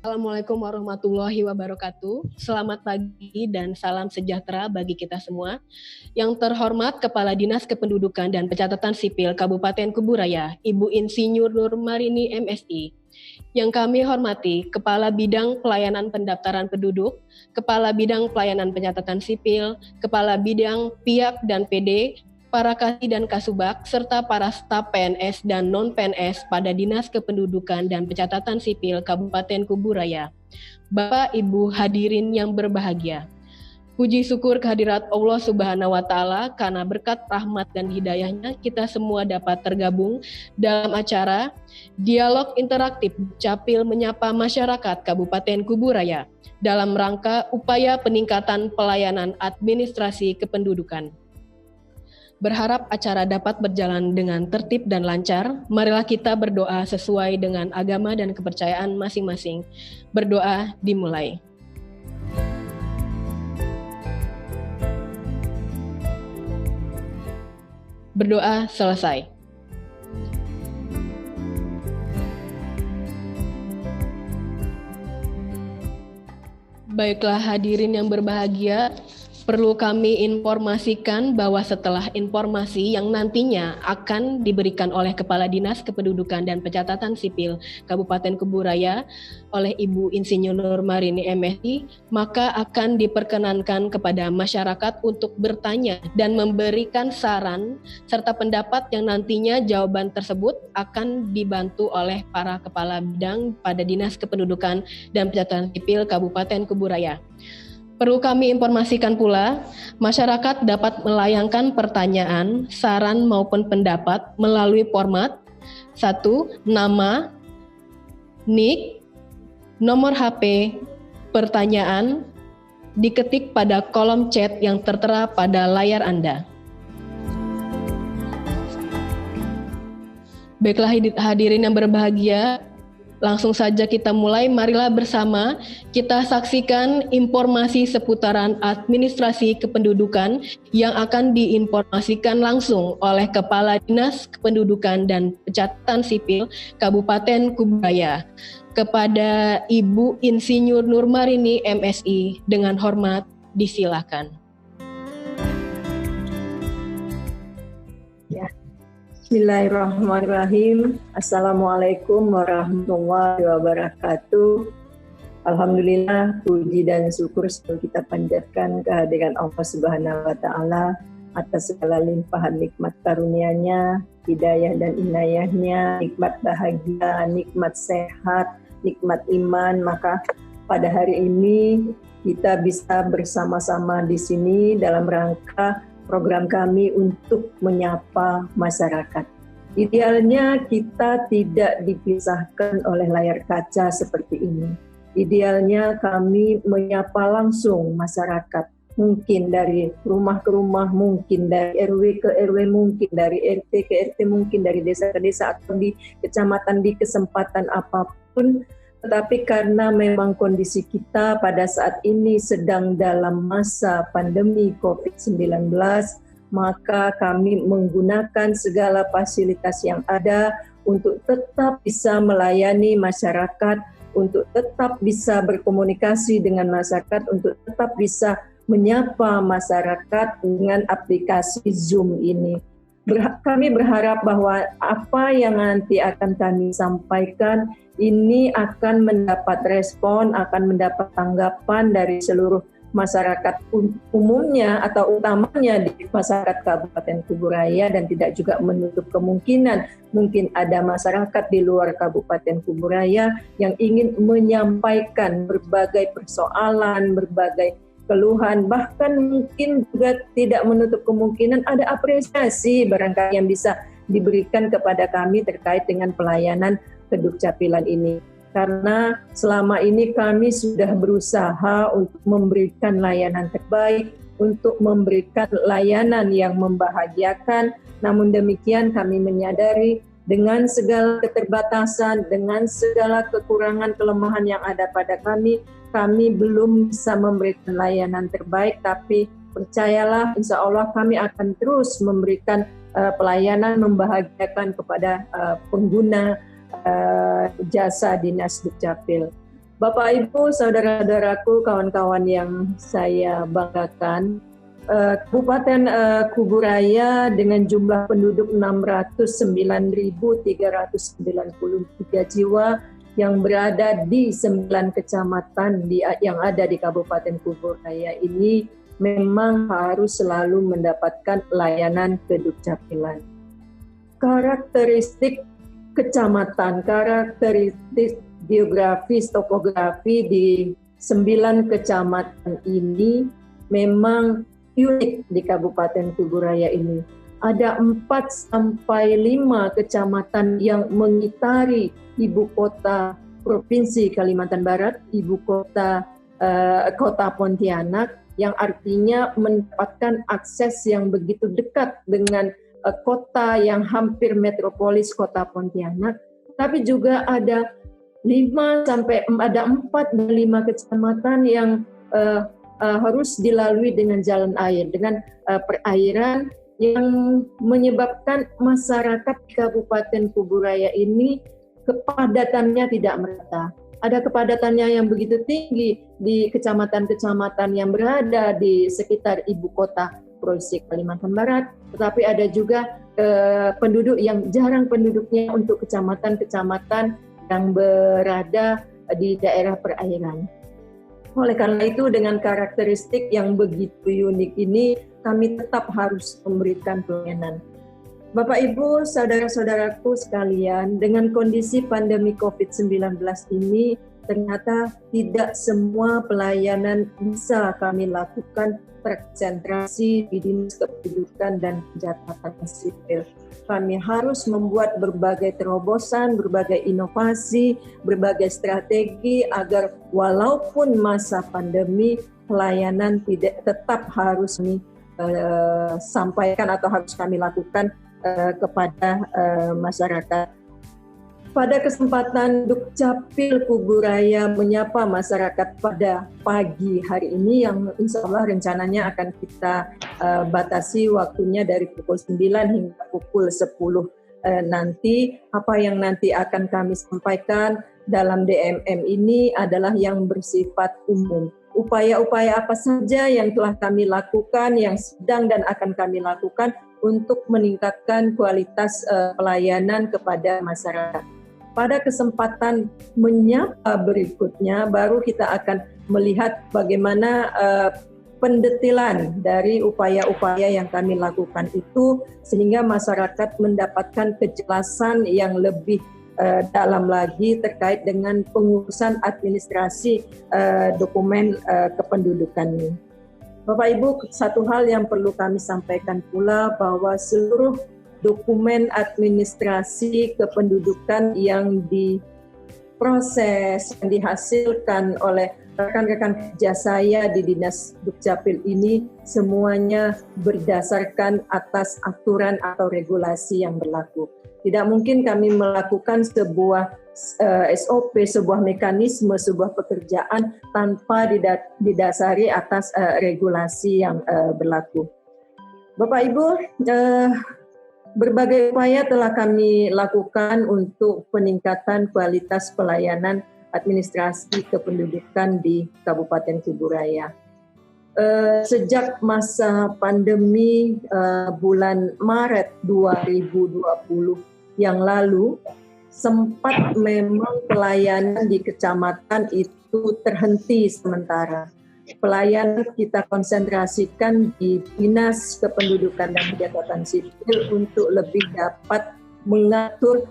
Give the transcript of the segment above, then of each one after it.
Assalamualaikum warahmatullahi wabarakatuh. Selamat pagi dan salam sejahtera bagi kita semua. Yang terhormat Kepala Dinas Kependudukan dan Pencatatan Sipil Kabupaten Kuburaya, Ibu Insinyur Nur Marini MSI. Yang kami hormati Kepala Bidang Pelayanan Pendaftaran Penduduk, Kepala Bidang Pelayanan Pencatatan Sipil, Kepala Bidang PIAK dan PD, para Kasih dan Kasubag, serta para staf PNS dan non-PNS pada Dinas Kependudukan dan Pencatatan Sipil Kabupaten Kuburaya. Bapak Ibu hadirin yang berbahagia, puji syukur kehadirat Allah Subhanahu wa Ta'ala karena berkat rahmat dan hidayahnya kita semua dapat tergabung dalam acara Dialog Interaktif Capil Menyapa Masyarakat Kabupaten Kuburaya dalam rangka upaya peningkatan pelayanan administrasi kependudukan. Berharap acara dapat berjalan dengan tertib dan lancar. Marilah kita berdoa sesuai dengan agama dan kepercayaan masing-masing. Berdoa dimulai. Berdoa selesai. Baiklah hadirin yang berbahagia, perlu kami informasikan bahwa setelah informasi yang nantinya akan diberikan oleh Kepala Dinas Kependudukan dan Pencatatan Sipil Kabupaten Kuburaya oleh Ibu Insinyur Nur Marini MSI, maka akan diperkenankan kepada masyarakat untuk bertanya dan memberikan saran serta pendapat yang nantinya jawaban tersebut akan dibantu oleh para kepala bidang pada Dinas Kependudukan dan Pencatatan Sipil Kabupaten Kuburaya. Perlu kami informasikan pula, masyarakat dapat melayangkan pertanyaan, saran maupun pendapat melalui format 1. Nama, nik, nomor HP, pertanyaan, diketik pada kolom chat yang tertera pada layar Anda. Baiklah hadirin yang berbahagia, langsung saja kita mulai. Marilah bersama kita saksikan informasi seputaran administrasi kependudukan yang akan diinformasikan langsung oleh Kepala Dinas Kependudukan dan Pencatatan Sipil Kabupaten Kuburaya kepada Ibu Insinyur Nur Marini MSI. Dengan hormat disilakan. Bismillahirrahmanirrahim. Assalamualaikum warahmatullahi wabarakatuh. Alhamdulillah, puji dan syukur selalu kita panjatkan kehadiran Allah Subhanahu wa Ta'ala atas segala limpahan nikmat karunia-Nya, hidayah dan inayahnya, nikmat bahagia, nikmat sehat, nikmat iman. Maka pada hari ini kita bisa bersama-sama di sini dalam rangka program kami untuk menyapa masyarakat. Idealnya kita tidak dipisahkan oleh layar kaca seperti ini. Idealnya kami menyapa langsung masyarakat. Mungkin dari rumah ke rumah, mungkin dari RW ke RW, mungkin dari RT ke RT, mungkin dari desa ke desa atau di kecamatan, di kesempatan apapun. Tetapi karena memang kondisi kita pada saat ini sedang dalam masa pandemi COVID-19, maka kami menggunakan segala fasilitas yang ada untuk tetap bisa melayani masyarakat, untuk tetap bisa berkomunikasi dengan masyarakat, untuk tetap bisa menyapa masyarakat dengan aplikasi Zoom ini. Kami berharap bahwa apa yang nanti akan kami sampaikan ini akan mendapat respon, akan mendapat tanggapan dari seluruh masyarakat umumnya atau utamanya di masyarakat Kabupaten Kuburaya, dan tidak juga menutup kemungkinan mungkin ada masyarakat di luar Kabupaten Kuburaya yang ingin menyampaikan berbagai persoalan, berbagai keluhan, bahkan mungkin juga tidak menutup kemungkinan ada apresiasi barangkali yang bisa diberikan kepada kami terkait dengan pelayanan kedukcapilan ini. Karena selama ini kami sudah berusaha untuk memberikan layanan terbaik, untuk memberikan layanan yang membahagiakan. Namun demikian kami menyadari dengan segala keterbatasan, dengan segala kekurangan kelemahan yang ada pada kami belum bisa memberikan layanan terbaik, tapi percayalah insya Allah kami akan terus memberikan pelayanan membahagiakan kepada pengguna jasa Dinas Dukcapil. Bapak Ibu, saudara-saudaraku, kawan-kawan yang saya banggakan, Kabupaten Kuburaya dengan jumlah penduduk 609.393 jiwa yang berada di 9 kecamatan yang ada di Kabupaten Kuburaya ini memang harus selalu mendapatkan layanan kedukcapilan. Karakteristik kecamatan, karakteristik geografis, topografi di 9 kecamatan ini memang unik di Kabupaten Kuburaya ini. Ada 4 sampai 5 kecamatan yang mengitari ibu kota Provinsi Kalimantan Barat, ibu kota Kota Pontianak, yang artinya mendapatkan akses yang begitu dekat dengan kota yang hampir metropolis Kota Pontianak. Tapi juga ada 4 dan 5 kecamatan yang harus dilalui dengan jalan air, dengan perairan yang menyebabkan masyarakat Kabupaten Kuburaya ini kepadatannya tidak merata. Ada kepadatannya yang begitu tinggi di kecamatan-kecamatan yang berada di sekitar ibu kota Provinsi Kalimantan Barat, tetapi ada juga penduduk yang jarang penduduknya untuk kecamatan-kecamatan yang berada di daerah perairan. Oleh karena itu, dengan karakteristik yang begitu unik ini, kami tetap harus memberikan pelayanan. Bapak, Ibu, saudara-saudaraku sekalian, dengan kondisi pandemi COVID-19 ini, ternyata tidak semua pelayanan bisa kami lakukan terkonsentrasi di Dinas Kependudukan dan Pencatatan Sipil. Kami harus membuat berbagai terobosan, berbagai inovasi, berbagai strategi agar walaupun masa pandemi, pelayanan tetap harus sampaikan atau harus kami lakukan kepada masyarakat. Pada kesempatan Dukcapil Kuburaya menyapa masyarakat pada pagi hari ini yang insya Allah rencananya akan kita batasi waktunya dari pukul 9 hingga pukul 10 nanti. Apa yang nanti akan kami sampaikan dalam DMM ini adalah yang bersifat umum. Upaya-upaya apa saja yang telah kami lakukan, yang sedang dan akan kami lakukan untuk meningkatkan kualitas pelayanan kepada masyarakat. Pada kesempatan menyapa berikutnya, baru kita akan melihat bagaimana pendetilan dari upaya-upaya yang kami lakukan itu, sehingga masyarakat mendapatkan kejelasan yang lebih dalam lagi terkait dengan pengurusan administrasi dokumen kependudukan ini. Bapak Ibu, satu hal yang perlu kami sampaikan pula bahwa seluruh dokumen administrasi kependudukan yang diproses, yang dihasilkan oleh rekan-rekan kerja saya di Dinas Dukcapil ini semuanya berdasarkan atas aturan atau regulasi yang berlaku. Tidak mungkin kami melakukan sebuah SOP, sebuah mekanisme, sebuah pekerjaan tanpa didasari atas regulasi yang berlaku. Bapak Ibu, berbagai upaya telah kami lakukan untuk peningkatan kualitas pelayanan administrasi kependudukan di Kabupaten Kuburaya. Sejak masa pandemi bulan Maret 2020 yang lalu, sempat memang pelayanan di kecamatan itu terhenti sementara. Pelayanan kita konsentrasikan di Dinas Kependudukan dan Pencatatan Sipil untuk lebih dapat mengatur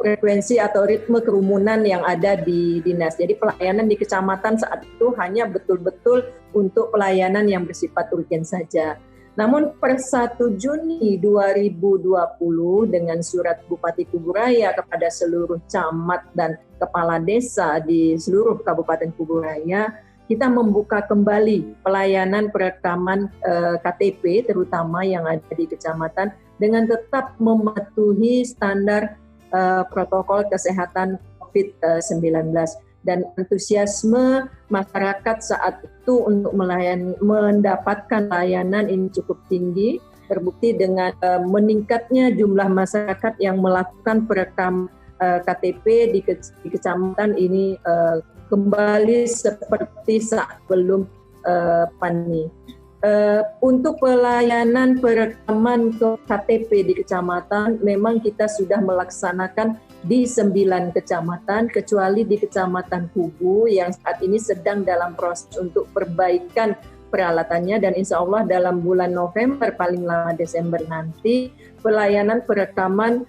frekuensi atau ritme kerumunan yang ada di dinas. Jadi pelayanan di kecamatan saat itu hanya betul-betul untuk pelayanan yang bersifat urgen saja. Namun per 1 Juni 2020 dengan surat Bupati Kuburaya kepada seluruh camat dan kepala desa di seluruh Kabupaten Kuburaya, kita membuka kembali pelayanan perekaman KTP terutama yang ada di kecamatan dengan tetap mematuhi standar protokol kesehatan COVID-19. Dan antusiasme masyarakat saat itu untuk mendapatkan layanan ini cukup tinggi, terbukti dengan meningkatnya jumlah masyarakat yang melakukan KTP di kecamatan ini kembali seperti saat belum pandemi. Untuk pelayanan perekaman KTP di kecamatan, memang kita sudah melaksanakan di 9 kecamatan, kecuali di Kecamatan Kubu yang saat ini sedang dalam proses untuk perbaikan peralatannya, dan insya Allah dalam bulan November paling lama Desember nanti pelayanan perekaman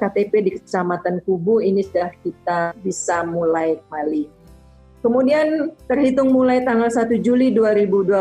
KTP di Kecamatan Kubu ini sudah kita bisa mulai kembali. Kemudian terhitung mulai tanggal 1 Juli 2020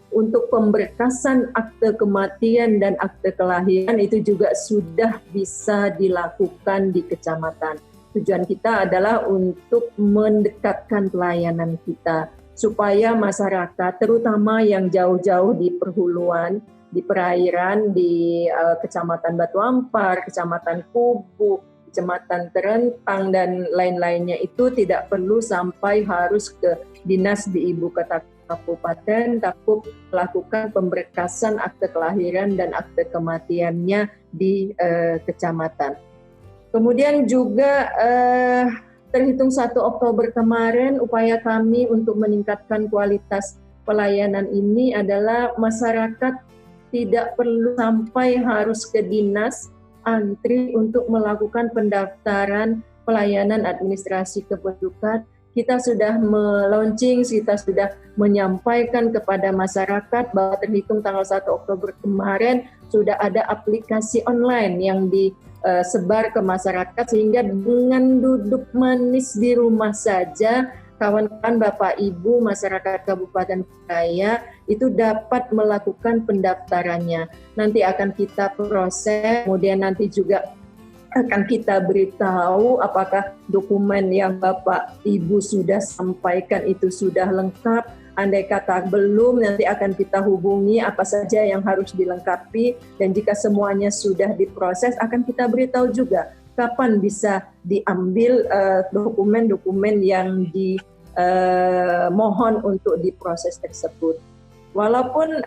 untuk pemberkasan akte kematian dan akte kelahiran itu juga sudah bisa dilakukan di kecamatan. Tujuan kita adalah untuk mendekatkan pelayanan kita supaya masyarakat terutama yang jauh-jauh di perhuluan, di perairan, di Kecamatan Batu Ampar, Kecamatan Kubu, Kecamatan Terentang dan lain-lainnya itu tidak perlu sampai harus ke dinas di ibu kota kabupaten takut melakukan pemberkasan akte kelahiran dan akte kematiannya di kecamatan. Kemudian juga terhitung 1 Oktober kemarin upaya kami untuk meningkatkan kualitas pelayanan ini adalah masyarakat tidak perlu sampai harus ke dinas antri untuk melakukan pendaftaran pelayanan administrasi kependudukan. Kita sudah melaunching, kita sudah menyampaikan kepada masyarakat bahwa terhitung tanggal 1 Oktober kemarin sudah ada aplikasi online yang disebar ke masyarakat sehingga dengan duduk manis di rumah saja kawan-kawan Bapak Ibu masyarakat Kabupaten Kuburaya itu dapat melakukan pendaftarannya. Nanti akan kita proses, kemudian nanti juga akan kita beritahu apakah dokumen yang Bapak Ibu sudah sampaikan itu sudah lengkap. Andai kata belum, nanti akan kita hubungi apa saja yang harus dilengkapi, dan jika semuanya sudah diproses akan kita beritahu juga kapan bisa diambil dokumen-dokumen yang dimohon untuk diproses tersebut. Walaupun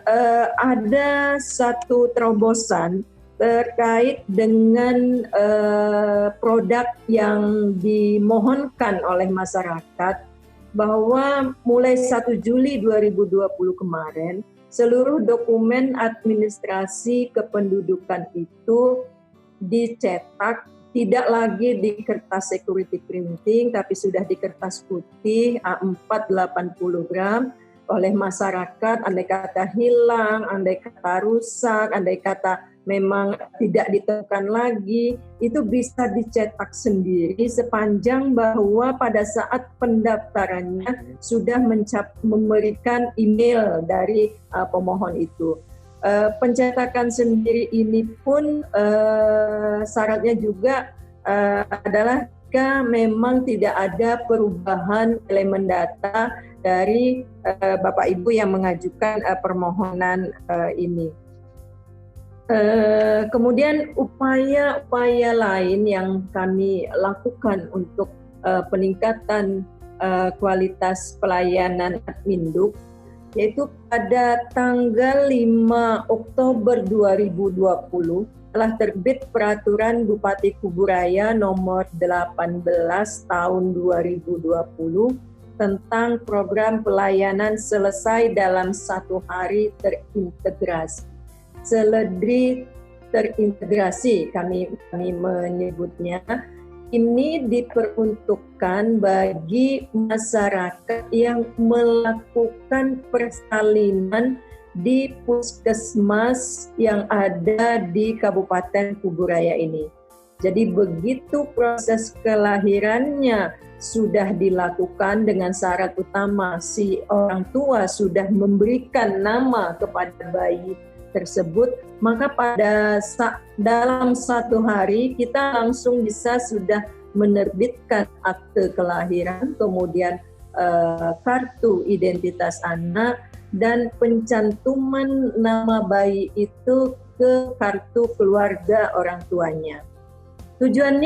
ada satu terobosan terkait dengan produk yang dimohonkan oleh masyarakat, bahwa mulai 1 Juli 2020 kemarin, seluruh dokumen administrasi kependudukan itu dicetak tidak lagi di kertas security printing, tapi sudah di kertas putih A4 80 gram oleh masyarakat. Andai kata hilang, andai kata rusak, andai kata memang tidak ditemukan lagi, itu bisa dicetak sendiri sepanjang bahwa pada saat pendaftarannya sudah memberikan email dari pemohon itu. Pencetakan sendiri ini pun syaratnya juga adalah jika memang tidak ada perubahan elemen data dari Bapak Ibu yang mengajukan permohonan ini. Kemudian upaya-upaya lain yang kami lakukan untuk peningkatan kualitas pelayanan Adminduk, yaitu pada tanggal 5 Oktober 2020 telah terbit Peraturan Bupati Kuburaya nomor 18 tahun 2020 tentang program pelayanan selesai dalam 1 hari terintegrasi. Seledri terintegrasi kami menyebutnya, ini diperuntukkan bagi masyarakat yang melakukan persalinan di puskesmas yang ada di Kabupaten Kuburaya ini. Jadi begitu proses kelahirannya sudah dilakukan dengan syarat utama si orang tua sudah memberikan nama kepada bayi tersebut, maka dalam 1 hari kita langsung bisa sudah menerbitkan akte kelahiran, kemudian kartu identitas anak, dan pencantuman nama bayi itu ke kartu keluarga orang tuanya. Tujuan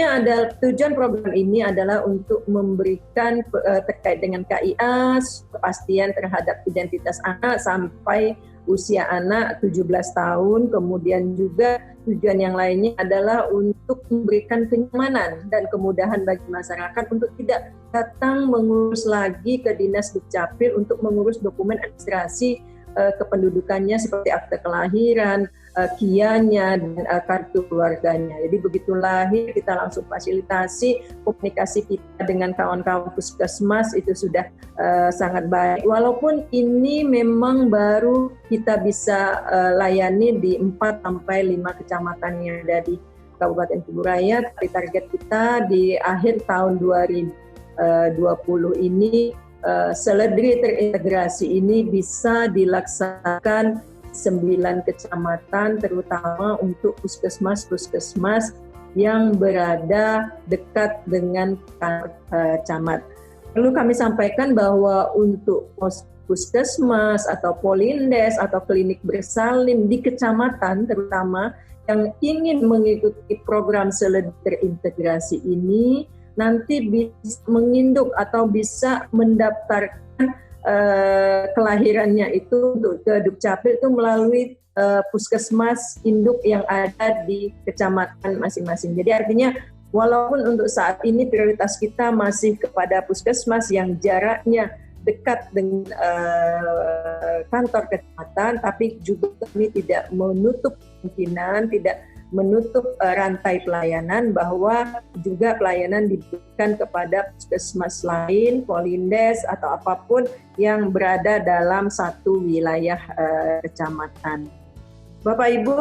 program ini adalah untuk memberikan terkait dengan KIA kepastian terhadap identitas anak sampai usia anak 17 tahun, kemudian juga tujuan yang lainnya adalah untuk memberikan kenyamanan dan kemudahan bagi masyarakat untuk tidak datang mengurus lagi ke Dinas Dukcapil untuk mengurus dokumen administrasi kependudukannya seperti akte kelahiran, KIA-nya, dan kartu keluarganya. Jadi begitu lahir kita langsung fasilitasi, komunikasi kita dengan kawan-kawan puskesmas itu sudah sangat baik. Walaupun ini memang baru kita bisa layani di 4-5 kecamatan yang ada di Kabupaten Kuburaya, tapi target kita di akhir tahun 2020 ini seledri terintegrasi ini bisa dilaksanakan 9 kecamatan, terutama untuk puskesmas-puskesmas yang berada dekat dengan camat. Perlu kami sampaikan bahwa untuk puskesmas atau polindes atau klinik bersalin di kecamatan terutama yang ingin mengikuti program seledri terintegrasi ini nanti bisa menginduk atau bisa mendaftarkan kelahirannya itu untuk ke Dukcapil itu melalui puskesmas induk yang ada di kecamatan masing-masing. Jadi artinya walaupun untuk saat ini prioritas kita masih kepada puskesmas yang jaraknya dekat dengan kantor kecamatan, tapi juga kami tidak menutup kemungkinan, tidak menutup rantai pelayanan bahwa juga pelayanan diberikan kepada puskesmas lain, polindes atau apapun yang berada dalam satu wilayah kecamatan. Bapak Ibu,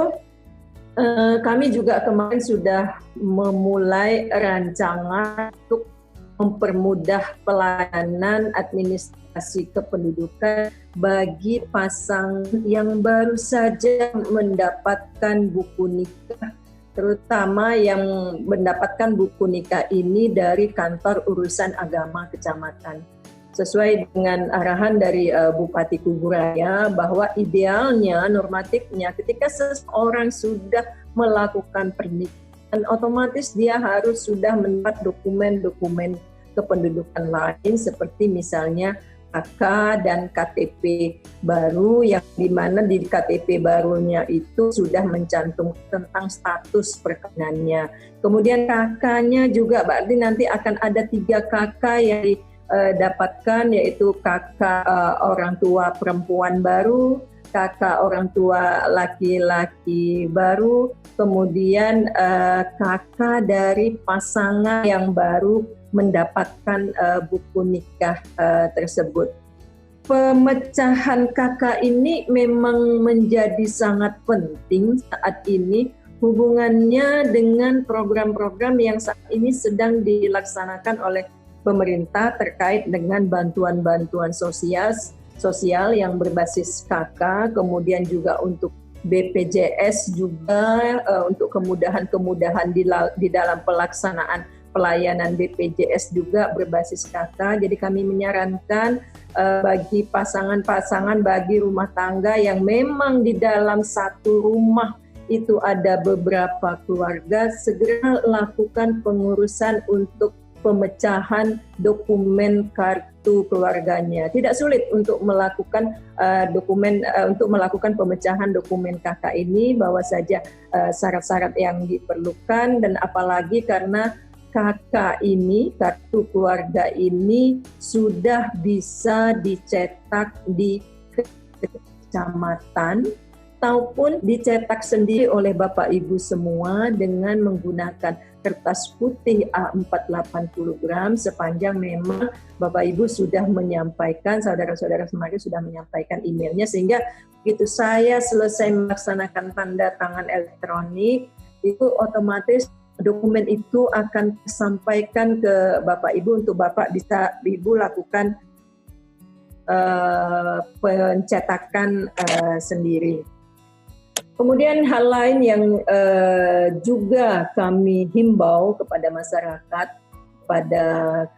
kami juga kemarin sudah memulai rancangan untuk mempermudah pelayanan administrasi kependudukan bagi pasangan yang baru saja mendapatkan buku nikah, terutama yang mendapatkan buku nikah ini dari kantor urusan agama kecamatan. Sesuai dengan arahan dari Bupati Kuburaya bahwa idealnya normatifnya ketika seseorang sudah melakukan pernikahan, otomatis dia harus sudah mendapat dokumen-dokumen kependudukan lain seperti misalnya KK dan KTP baru, yang dimana di KTP barunya itu sudah mencantumkan tentang status perkawinannya. Kemudian KK-nya juga berarti nanti akan ada 3 KK yang dapatkan, yaitu KK orang tua perempuan baru, kakak orang tua laki-laki baru, kemudian kakak dari pasangan yang baru mendapatkan buku nikah tersebut. Pemecahan kakak ini memang menjadi sangat penting saat ini, hubungannya dengan program-program yang saat ini sedang dilaksanakan oleh pemerintah terkait dengan bantuan-bantuan sosial yang berbasis KK, kemudian juga untuk BPJS juga untuk kemudahan-kemudahan di dalam pelaksanaan pelayanan BPJS juga berbasis KK. Jadi kami menyarankan bagi pasangan-pasangan, bagi rumah tangga yang memang di dalam satu rumah itu ada beberapa keluarga, segera lakukan pengurusan untuk pemecahan dokumen kartu keluarganya. Tidak sulit untuk melakukan untuk melakukan pemecahan dokumen KK ini, bawa saja syarat-syarat yang diperlukan, dan apalagi karena KK ini, kartu keluarga ini sudah bisa dicetak di kecamatan ataupun dicetak sendiri oleh Bapak Ibu semua dengan menggunakan kertas putih A4 80 gram sepanjang memang Bapak Ibu sudah menyampaikan, saudara-saudara semari sudah menyampaikan emailnya, sehingga begitu saya selesai melaksanakan tanda tangan elektronik, itu otomatis dokumen itu akan disampaikan ke Bapak Ibu untuk Bapak bisa Ibu lakukan pencetakan sendiri. Kemudian hal lain yang juga kami himbau kepada masyarakat, pada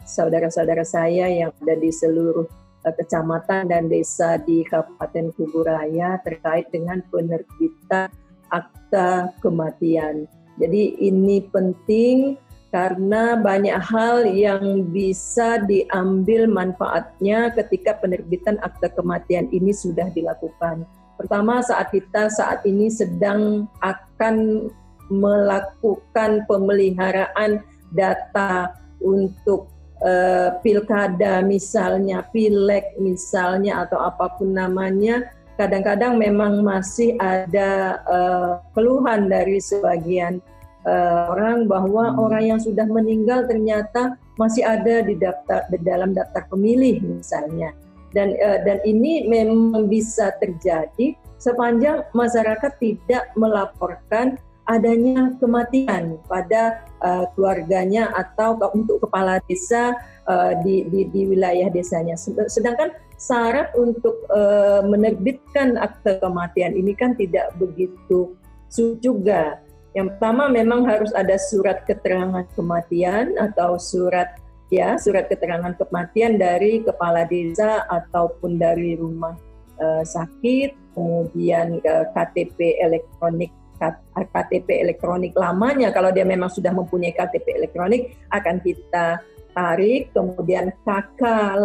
saudara-saudara saya yang ada di seluruh kecamatan dan desa di Kabupaten Kuburaya terkait dengan penerbitan akta kematian. Jadi ini penting karena banyak hal yang bisa diambil manfaatnya ketika penerbitan akta kematian ini sudah dilakukan. Pertama, kita saat ini sedang akan melakukan pemeliharaan data untuk pilkada misalnya, pileg misalnya, atau apapun namanya. Kadang-kadang memang masih ada keluhan dari sebagian orang bahwa orang yang sudah meninggal ternyata masih ada di dalam daftar pemilih misalnya. Dan ini memang bisa terjadi sepanjang masyarakat tidak melaporkan adanya kematian pada keluarganya atau untuk kepala desa di wilayah desanya. Sedangkan syarat untuk menerbitkan akte kematian ini kan tidak begitu sulit juga. Yang pertama memang harus ada surat keterangan kematian atau surat keterangan kematian dari kepala desa ataupun dari rumah sakit, kemudian KTP elektronik lamanya, kalau dia memang sudah mempunyai KTP elektronik akan kita tarik, kemudian KK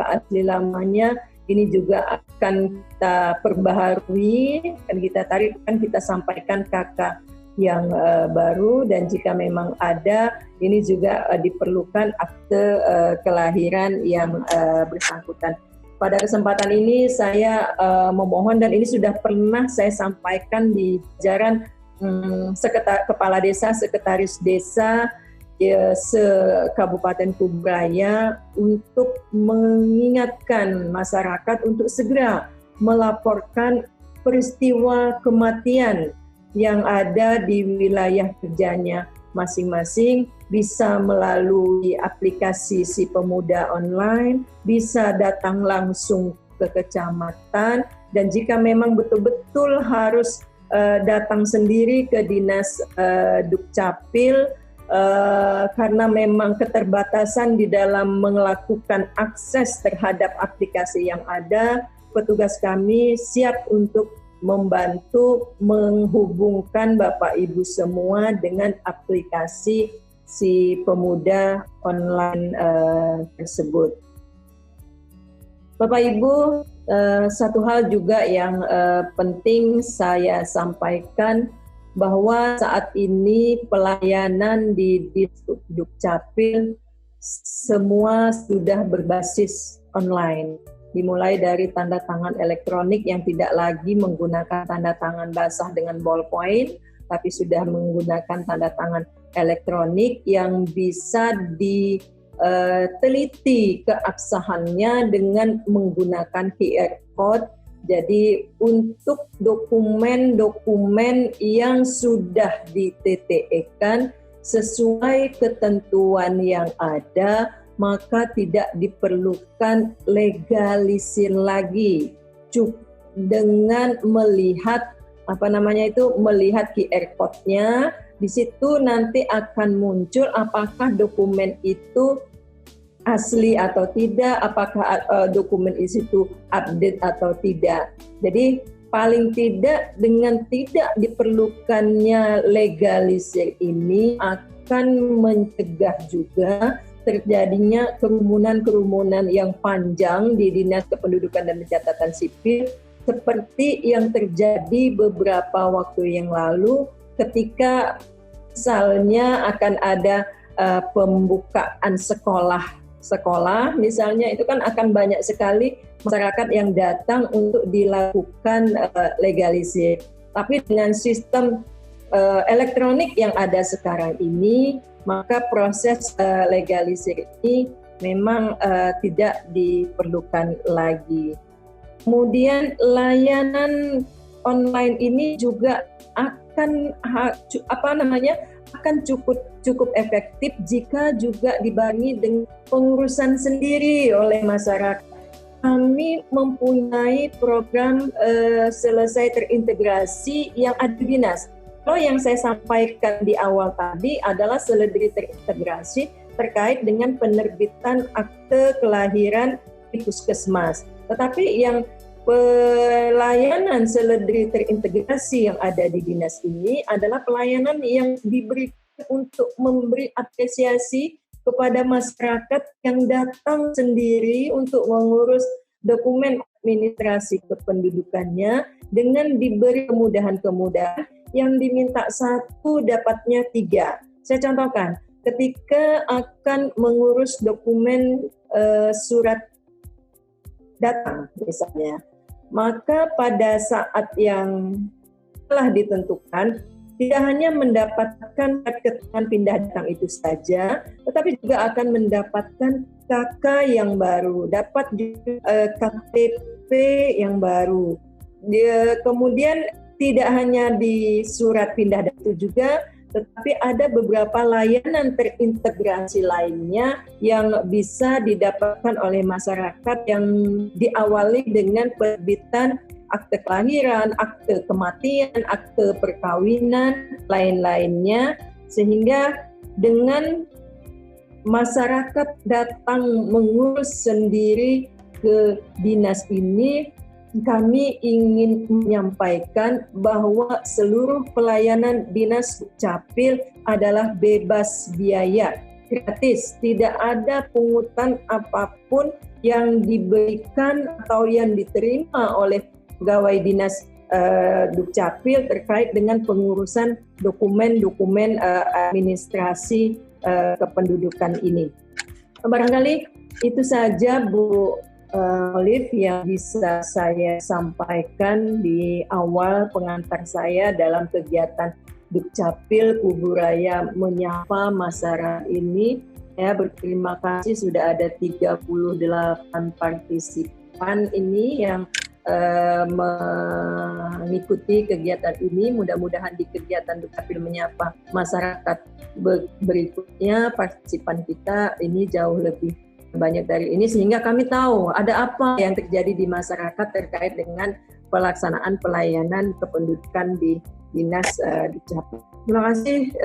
asli lamanya ini juga akan kita perbaharui, kan kita tarik, kan kita sampaikan KK yang baru, dan jika memang ada ini juga diperlukan akte kelahiran yang bersangkutan. Pada kesempatan ini saya memohon, dan ini sudah pernah saya sampaikan di jajaran kepala desa, sekretaris desa se-Kabupaten Kuburaya, untuk mengingatkan masyarakat untuk segera melaporkan peristiwa kematian yang ada di wilayah kerjanya masing-masing, bisa melalui aplikasi Si Pemuda Online, bisa datang langsung ke kecamatan, dan jika memang betul-betul harus datang sendiri ke dinas Dukcapil, karena memang keterbatasan di dalam melakukan akses terhadap aplikasi yang ada, petugas kami siap untuk membantu menghubungkan Bapak Ibu semua dengan aplikasi Si Pemuda Online tersebut. Bapak Ibu, satu hal juga yang penting saya sampaikan, bahwa saat ini pelayanan di Dukcapil semua sudah berbasis online. Dimulai dari tanda tangan elektronik yang tidak lagi menggunakan tanda tangan basah dengan ballpoint, tapi sudah menggunakan tanda tangan elektronik yang bisa diteliti keabsahannya dengan menggunakan QR code. Jadi untuk dokumen-dokumen yang sudah di-TTE-kan sesuai ketentuan yang ada, maka tidak diperlukan legalisir lagi. Dengan melihat melihat QR code-nya, di situ nanti akan muncul apakah dokumen itu asli atau tidak, apakah dokumen itu update atau tidak. Jadi paling tidak dengan tidak diperlukannya legalisir ini akan mencegah juga terjadinya kerumunan-kerumunan yang panjang di Dinas Kependudukan dan Pencatatan Sipil, seperti yang terjadi beberapa waktu yang lalu ketika misalnya akan ada pembukaan sekolah misalnya, itu kan akan banyak sekali masyarakat yang datang untuk dilakukan legalisir. Tapi dengan sistem elektronik yang ada sekarang ini, maka proses legalisir ini memang tidak diperlukan lagi. Kemudian layanan online ini juga akan cukup efektif jika juga dibarengi dengan pengurusan sendiri oleh masyarakat. Kami mempunyai program selesai terintegrasi yang ada di dinas. Kalau yang saya sampaikan di awal tadi adalah seledri terintegrasi terkait dengan penerbitan akte kelahiran di puskesmas. Tetapi yang pelayanan seledri terintegrasi yang ada di dinas ini adalah pelayanan yang diberikan untuk memberi apresiasi kepada masyarakat yang datang sendiri untuk mengurus dokumen administrasi kependudukannya dengan diberi kemudahan-kemudahan yang diminta 1 dapatnya 3. Saya contohkan, ketika akan mengurus dokumen surat datang misalnya, maka pada saat yang telah ditentukan tidak hanya mendapatkan keterangan pindah datang itu saja, tetapi juga akan mendapatkan KK yang baru, dapat KTP yang baru. Kemudian tidak hanya di surat pindah datang itu juga, tetapi ada beberapa layanan terintegrasi lainnya yang bisa didapatkan oleh masyarakat yang diawali dengan penerbitan akte kelahiran, akte kematian, akte perkawinan, lain-lainnya, sehingga dengan masyarakat datang mengurus sendiri ke dinas ini, kami ingin menyampaikan bahwa seluruh pelayanan Dinas Dukcapil adalah bebas biaya, gratis, tidak ada pungutan apapun yang diberikan atau yang diterima oleh pegawai Dinas Dukcapil terkait dengan pengurusan dokumen-dokumen administrasi kependudukan ini. Barangkali itu saja Bu Olive yang bisa saya sampaikan di awal pengantar saya dalam kegiatan Dukcapil Kuburaya menyapa masyarakat ini. Saya berterima kasih sudah ada 38 partisipan ini yang mengikuti kegiatan ini. Mudah-mudahan di kegiatan Dukcapil menyapa masyarakat berikutnya partisipan kita ini jauh lebih banyak dari ini, sehingga kami tahu ada apa yang terjadi di masyarakat terkait dengan pelaksanaan pelayanan kependudukan di Dinas Dukcapil. Terima kasih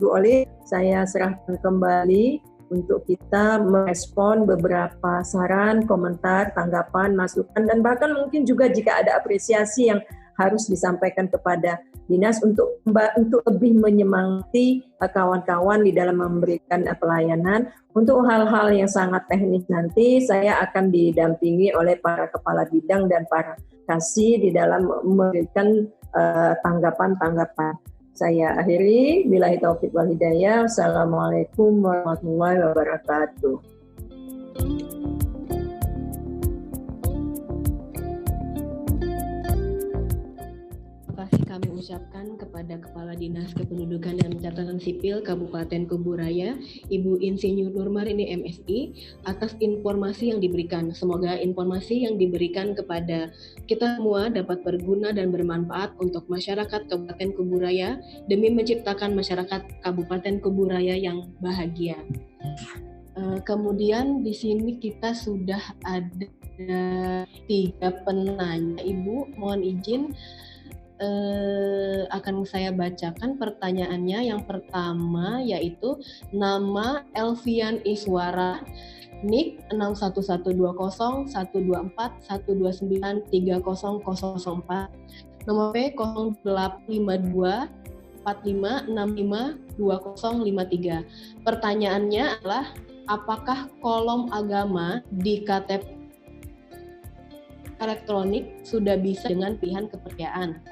Bu Oli, saya serahkan kembali untuk kita merespon beberapa saran, komentar, tanggapan, masukan, dan bahkan mungkin juga jika ada apresiasi yang harus disampaikan kepada dinas untuk lebih menyemangati kawan-kawan di dalam memberikan pelayanan. Untuk hal-hal yang sangat teknis nanti saya akan didampingi oleh para kepala bidang dan para kasih di dalam memberikan tanggapan-tanggapan. Saya akhiri, billahi taufiq wal hidayah. Assalamualaikum warahmatullahi wabarakatuh. Kami ucapkan kepada Kepala Dinas Kependudukan dan Catatan Sipil Kabupaten Kuburaya, Ibu Insinyur Nurmarini MSI, atas informasi yang diberikan. Semoga informasi yang diberikan kepada kita semua dapat berguna dan bermanfaat untuk masyarakat Kabupaten Kuburaya demi menciptakan masyarakat Kabupaten Kuburaya yang bahagia. Kemudian di sini kita sudah ada 3 penanya. Ibu, mohon izin akan saya bacakan pertanyaannya. Yang pertama yaitu nama Elvian Iswara, NIK 61120 124 129 3004, nomor P 0852 4565 2053. Pertanyaannya adalah, apakah kolom agama di KTP elektronik sudah bisa dengan pilihan kepercayaan?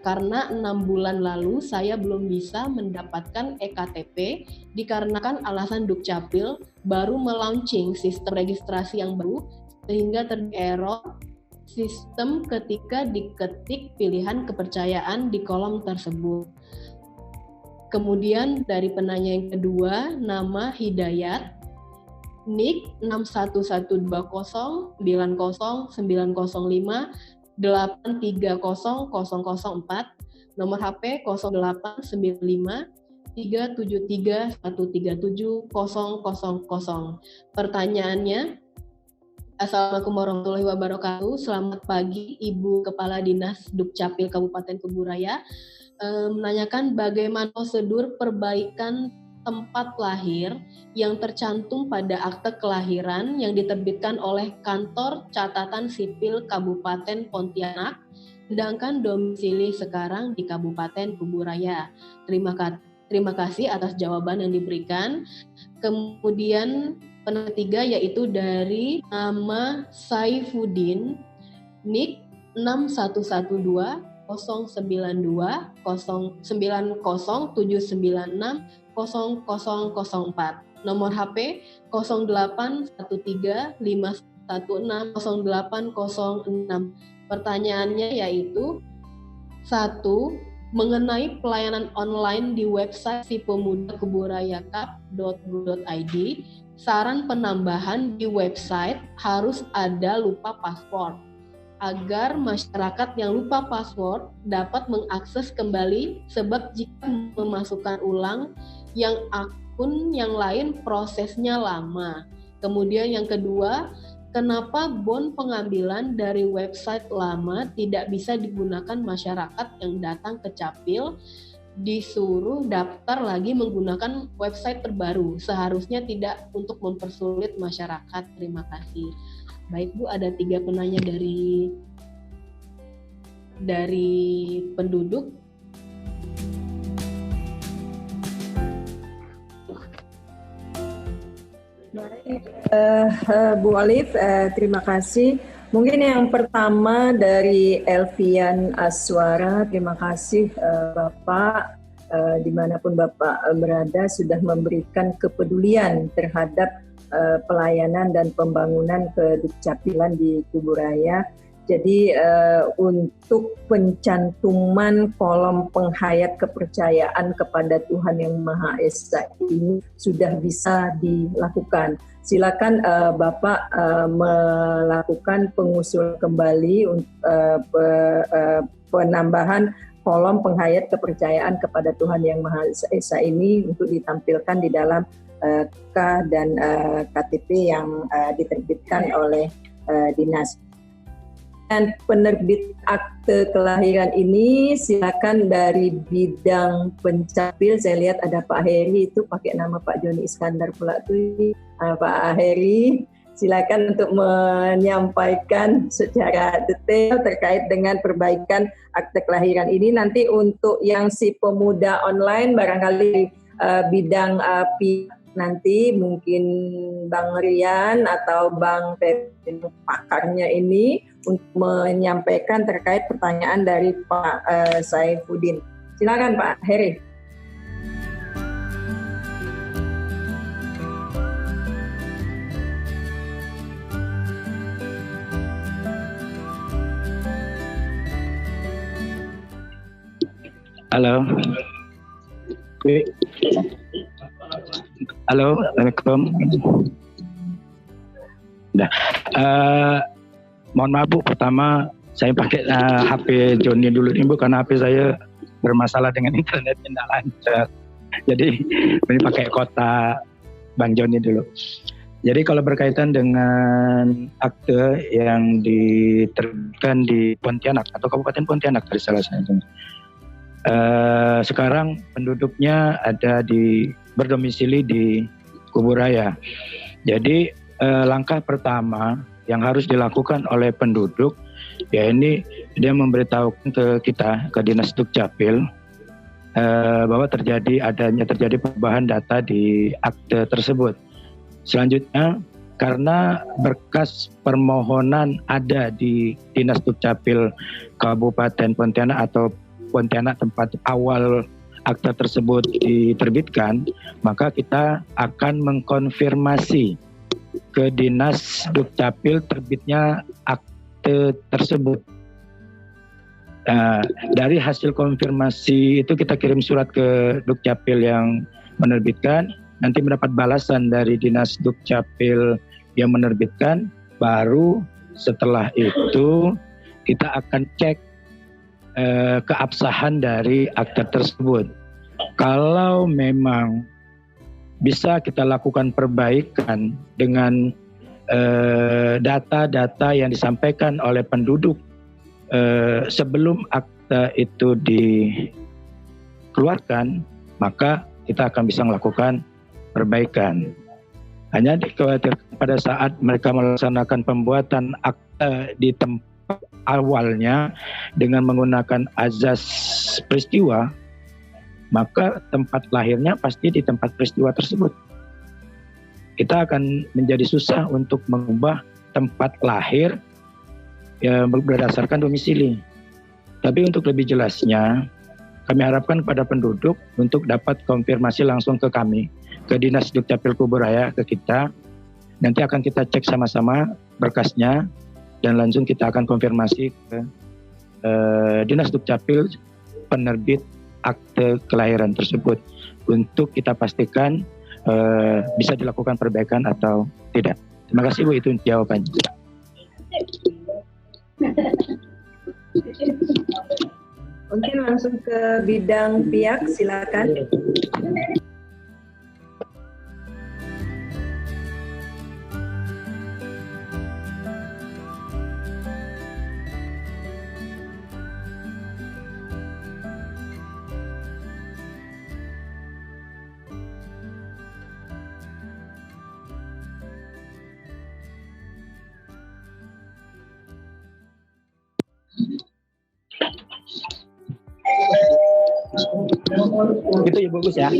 Karena 6 bulan lalu saya belum bisa mendapatkan EKTP dikarenakan alasan Dukcapil baru melaunching sistem registrasi yang baru sehingga terjadi error sistem ketika diketik pilihan kepercayaan di kolom tersebut. Kemudian dari penanya yang kedua, nama Hidayat, NIK 61120 90 905 830004, nomor HP 0895 373 137 000. Pertanyaannya, Assalamualaikum warahmatullahi wabarakatuh. Selamat pagi Ibu Kepala Dinas Dukcapil Kabupaten Kuburaya. Menanyakan bagaimana prosedur perbaikan tempat lahir yang tercantum pada akte kelahiran yang diterbitkan oleh Kantor Catatan Sipil Kabupaten Pontianak, sedangkan domisili sekarang di Kabupaten Kuburaya. Terima kasih atas jawaban yang diberikan. Kemudian penanya ketiga yaitu dari nama Saifuddin, NIK 6112 092 90796 0004. Nomor HP 0813 516 0806. Pertanyaannya yaitu 1. Mengenai pelayanan online di website sipemudakuburayakap.go.id, saran penambahan di website harus ada lupa password agar masyarakat yang lupa password dapat mengakses kembali, sebab jika memasukkan ulang yang akun yang lain prosesnya lama. Kemudian yang kedua, kenapa bon pengambilan dari website lama tidak bisa digunakan masyarakat yang datang ke Capil, disuruh daftar lagi menggunakan website terbaru? Seharusnya tidak untuk mempersulit masyarakat. Terima kasih. Baik Bu, ada 3 penanya dari penduduk. Bu Alif, terima kasih. Mungkin yang pertama dari Elvian Aswara, terima kasih Bapak, dimanapun Bapak berada sudah memberikan kepedulian terhadap pelayanan dan pembangunan kedukcapilan di Kuburaya. Jadi untuk pencantuman kolom penghayat kepercayaan kepada Tuhan Yang Maha Esa ini sudah bisa dilakukan. Silakan Bapak melakukan pengusul kembali penambahan kolom penghayat kepercayaan kepada Tuhan Yang Maha Esa ini untuk ditampilkan di dalam K dan KTP yang diterbitkan oleh dinas. Dan penerbit akte kelahiran ini silakan dari bidang pencapil. Saya lihat ada Pak Heri itu pakai nama Pak Joni Iskandar pula tuh. Pak Heri, silakan untuk menyampaikan secara detail terkait dengan perbaikan akte kelahiran ini. Nanti untuk yang si pemuda online barangkali bidang nanti mungkin Bang Rian atau Bang Pepin pakarnya ini untuk menyampaikan terkait pertanyaan dari Pak Saifuddin. Silakan Pak Heri. Halo. Halo, Assalamualaikum. Mohon maaf Bu, pertama saya pakai HP Joni dulu nih Bu, karena HP saya bermasalah dengan internetnya tidak lancar. Jadi ini pakai kota Bang Joni dulu. Jadi kalau berkaitan dengan akte yang diterbitkan di Pontianak atau Kabupaten Pontianak dari salah satu. Sekarang penduduknya ada berdomisili di Kuburaya. Jadi langkah pertama yang harus dilakukan oleh penduduk, ya ini dia memberitahukan ke kita, ke Dinas Dukcapil, bahwa adanya terjadi perubahan data di akte tersebut. Selanjutnya, karena berkas permohonan ada di Dinas Dukcapil Kabupaten Pontianak atau Pontianak tempat awal akta tersebut diterbitkan, maka kita akan mengkonfirmasi ke Dinas Dukcapil terbitnya akte tersebut. Dari hasil konfirmasi itu kita kirim surat ke Dukcapil yang menerbitkan, nanti mendapat balasan dari Dinas Dukcapil yang menerbitkan, baru setelah itu kita akan cek keabsahan dari akte tersebut. Kalau memang bisa kita lakukan perbaikan dengan data-data yang disampaikan oleh penduduk sebelum akte itu dikeluarkan, maka kita akan bisa melakukan perbaikan. Hanya dikhawatirkan pada saat mereka melaksanakan pembuatan akte di tempat awalnya dengan menggunakan azas peristiwa, maka tempat lahirnya pasti di tempat peristiwa tersebut. Kita akan menjadi susah untuk mengubah tempat lahir ya, berdasarkan domisili. Tapi untuk lebih jelasnya, kami harapkan pada penduduk untuk dapat konfirmasi langsung ke kami, ke Dinas Dukcapil Kuburaya, ke kita. Nanti akan kita cek sama-sama berkasnya dan langsung kita akan konfirmasi ke Dinas Dukcapil penerbit akte kelahiran tersebut untuk kita pastikan bisa dilakukan perbaikan atau tidak. Terima kasih Bu, itu jawabannya. Mungkin langsung ke bidang pihak, silakan. Itu ya bagus ya.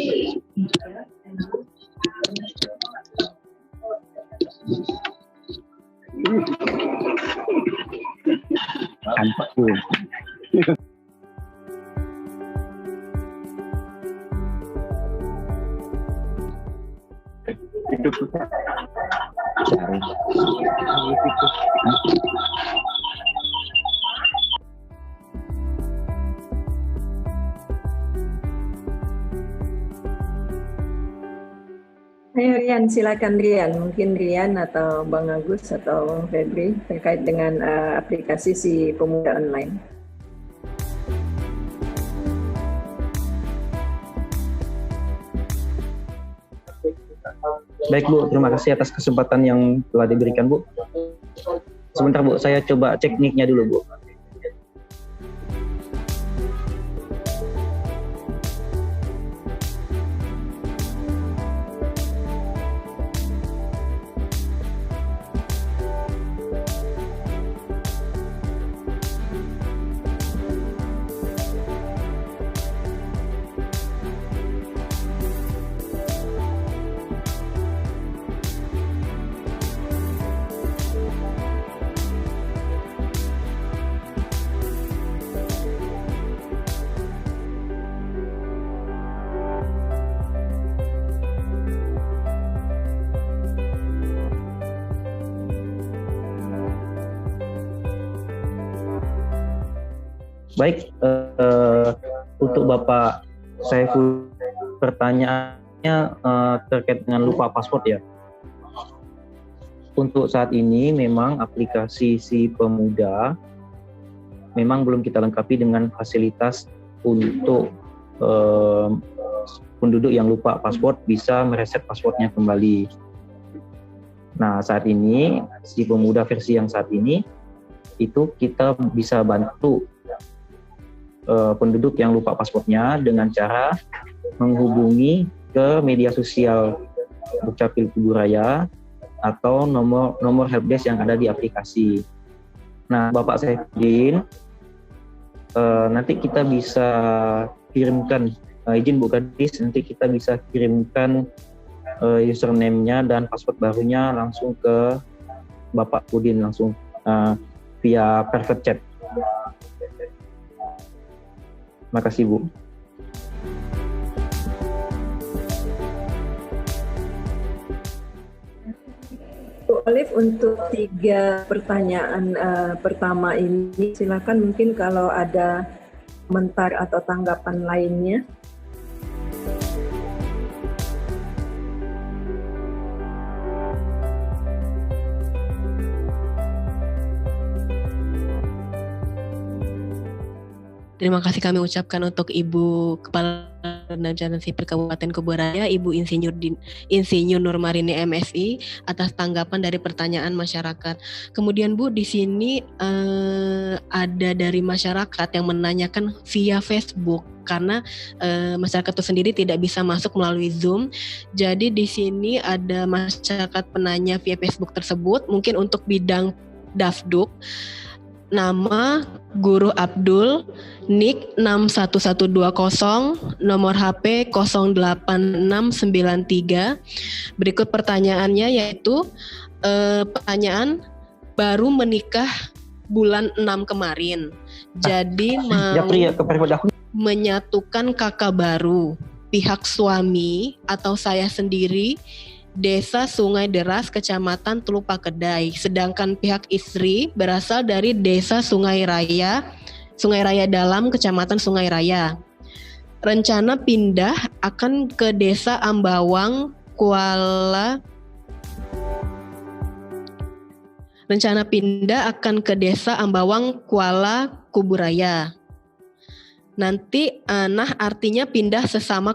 Tampak Bu. Hidup kita cari. Ayo Rian, silakan Rian. Mungkin Rian atau Bang Agus atau Febri terkait dengan aplikasi Si Pemuda Online. Baik Bu, terima kasih atas kesempatan yang telah diberikan Bu. Sebentar Bu, saya coba cek mic-nya dulu Bu. Baik, untuk Bapak Saiful, pertanyaannya terkait dengan lupa paspor ya. Untuk saat ini memang aplikasi Si Pemuda memang belum kita lengkapi dengan fasilitas untuk penduduk yang lupa paspor bisa mereset paspornya kembali. Nah, saat ini Si Pemuda versi yang saat ini itu kita bisa bantu penduduk yang lupa paspornya dengan cara menghubungi ke media sosial Dukcapil Kuburaya atau nomor helpdesk yang ada di aplikasi. Nah, Bapak Saifudin, nanti kita bisa kirimkan izin Bu Kadis, nanti kita bisa kirimkan username-nya dan password barunya langsung ke Bapak Udin langsung via private chat. Terima kasih Bu. Bu Olive, untuk 3 pertanyaan pertama ini, silakan mungkin kalau ada komentar atau tanggapan lainnya. Terima kasih kami ucapkan untuk Ibu Kepala Darjana Sipil Kabupaten Kuburaya, Ibu Insinyur Nurmarini MSI atas tanggapan dari pertanyaan masyarakat. Kemudian Bu, di sini ada dari masyarakat yang menanyakan via Facebook karena masyarakat itu sendiri tidak bisa masuk melalui Zoom. Jadi di sini ada masyarakat penanya via Facebook tersebut, mungkin untuk bidang Dafduk. Nama Guru Abdul, NIK 61120, nomor HP 08693. Berikut pertanyaannya yaitu pertanyaan, baru menikah bulan 6 kemarin. Jadi menyatukan kakak baru, pihak suami atau saya sendiri, Desa Sungai Deras, Kecamatan Teluk Pakedai. Sedangkan pihak istri berasal dari Desa Sungai Raya Dalam, Kecamatan Sungai Raya. Rencana pindah akan ke Desa Ambawang, Kuala Kuburaya. Nanti artinya pindah sesama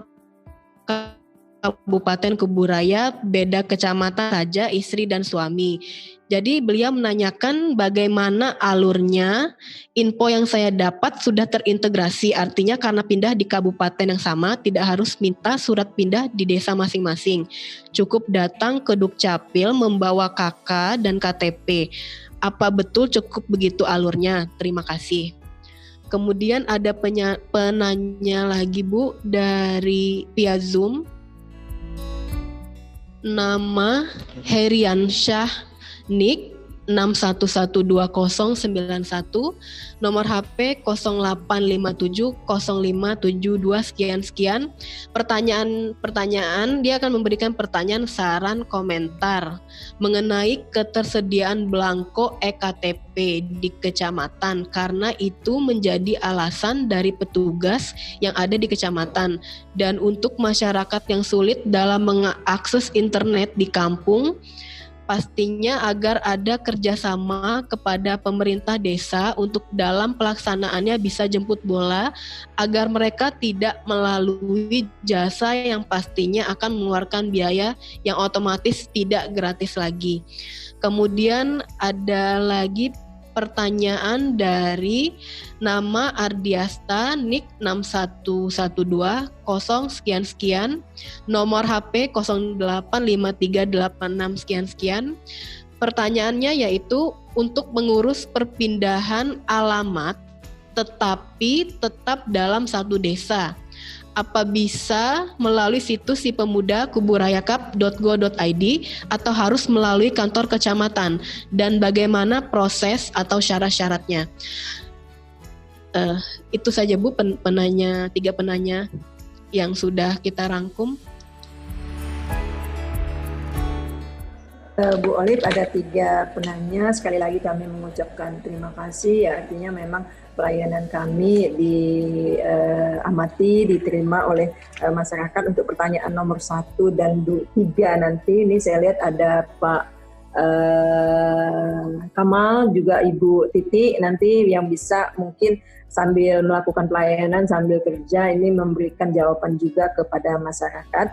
Kabupaten Kuburaya, beda kecamatan saja, istri dan suami. Jadi beliau menanyakan bagaimana alurnya. Info yang saya dapat sudah terintegrasi, artinya karena pindah di kabupaten yang sama tidak harus minta surat pindah di desa masing-masing. Cukup datang ke Dukcapil membawa KK dan KTP. Apa betul cukup begitu alurnya? Terima kasih. Kemudian ada penanya lagi Bu dari via Zoom. Nama Heriansyah Nik 611291, nomor HP 08570572 sekian. Pertanyaan dia akan memberikan pertanyaan, saran, komentar mengenai ketersediaan belangko EKTP di kecamatan, karena itu menjadi alasan dari petugas yang ada di kecamatan, dan untuk masyarakat yang sulit dalam mengakses internet di kampung, pastinya agar ada kerjasama kepada pemerintah desa untuk dalam pelaksanaannya bisa jemput bola, agar mereka tidak melalui jasa yang pastinya akan mengeluarkan biaya yang otomatis tidak gratis lagi. Kemudian ada lagi pertanyaan dari nama Ardiasta Nik 6112 sekian, nomor HP 085386 sekian. Pertanyaannya yaitu untuk mengurus perpindahan alamat tetapi tetap dalam satu desa. Apa bisa melalui situs Si Pemuda kuburayakap.go.id atau harus melalui kantor kecamatan, dan bagaimana proses atau syarat-syaratnya? Itu saja Bu, tiga penanya yang sudah kita rangkum. Bu Olive, ada 3 penanya. Sekali lagi kami mengucapkan terima kasih. Artinya memang pelayanan kami diamati, diterima oleh masyarakat. Untuk pertanyaan nomor 1 dan 3 nanti, ini saya lihat ada Pak Kamal, juga Ibu Titi, nanti yang bisa mungkin sambil melakukan pelayanan, sambil kerja, ini memberikan jawaban juga kepada masyarakat.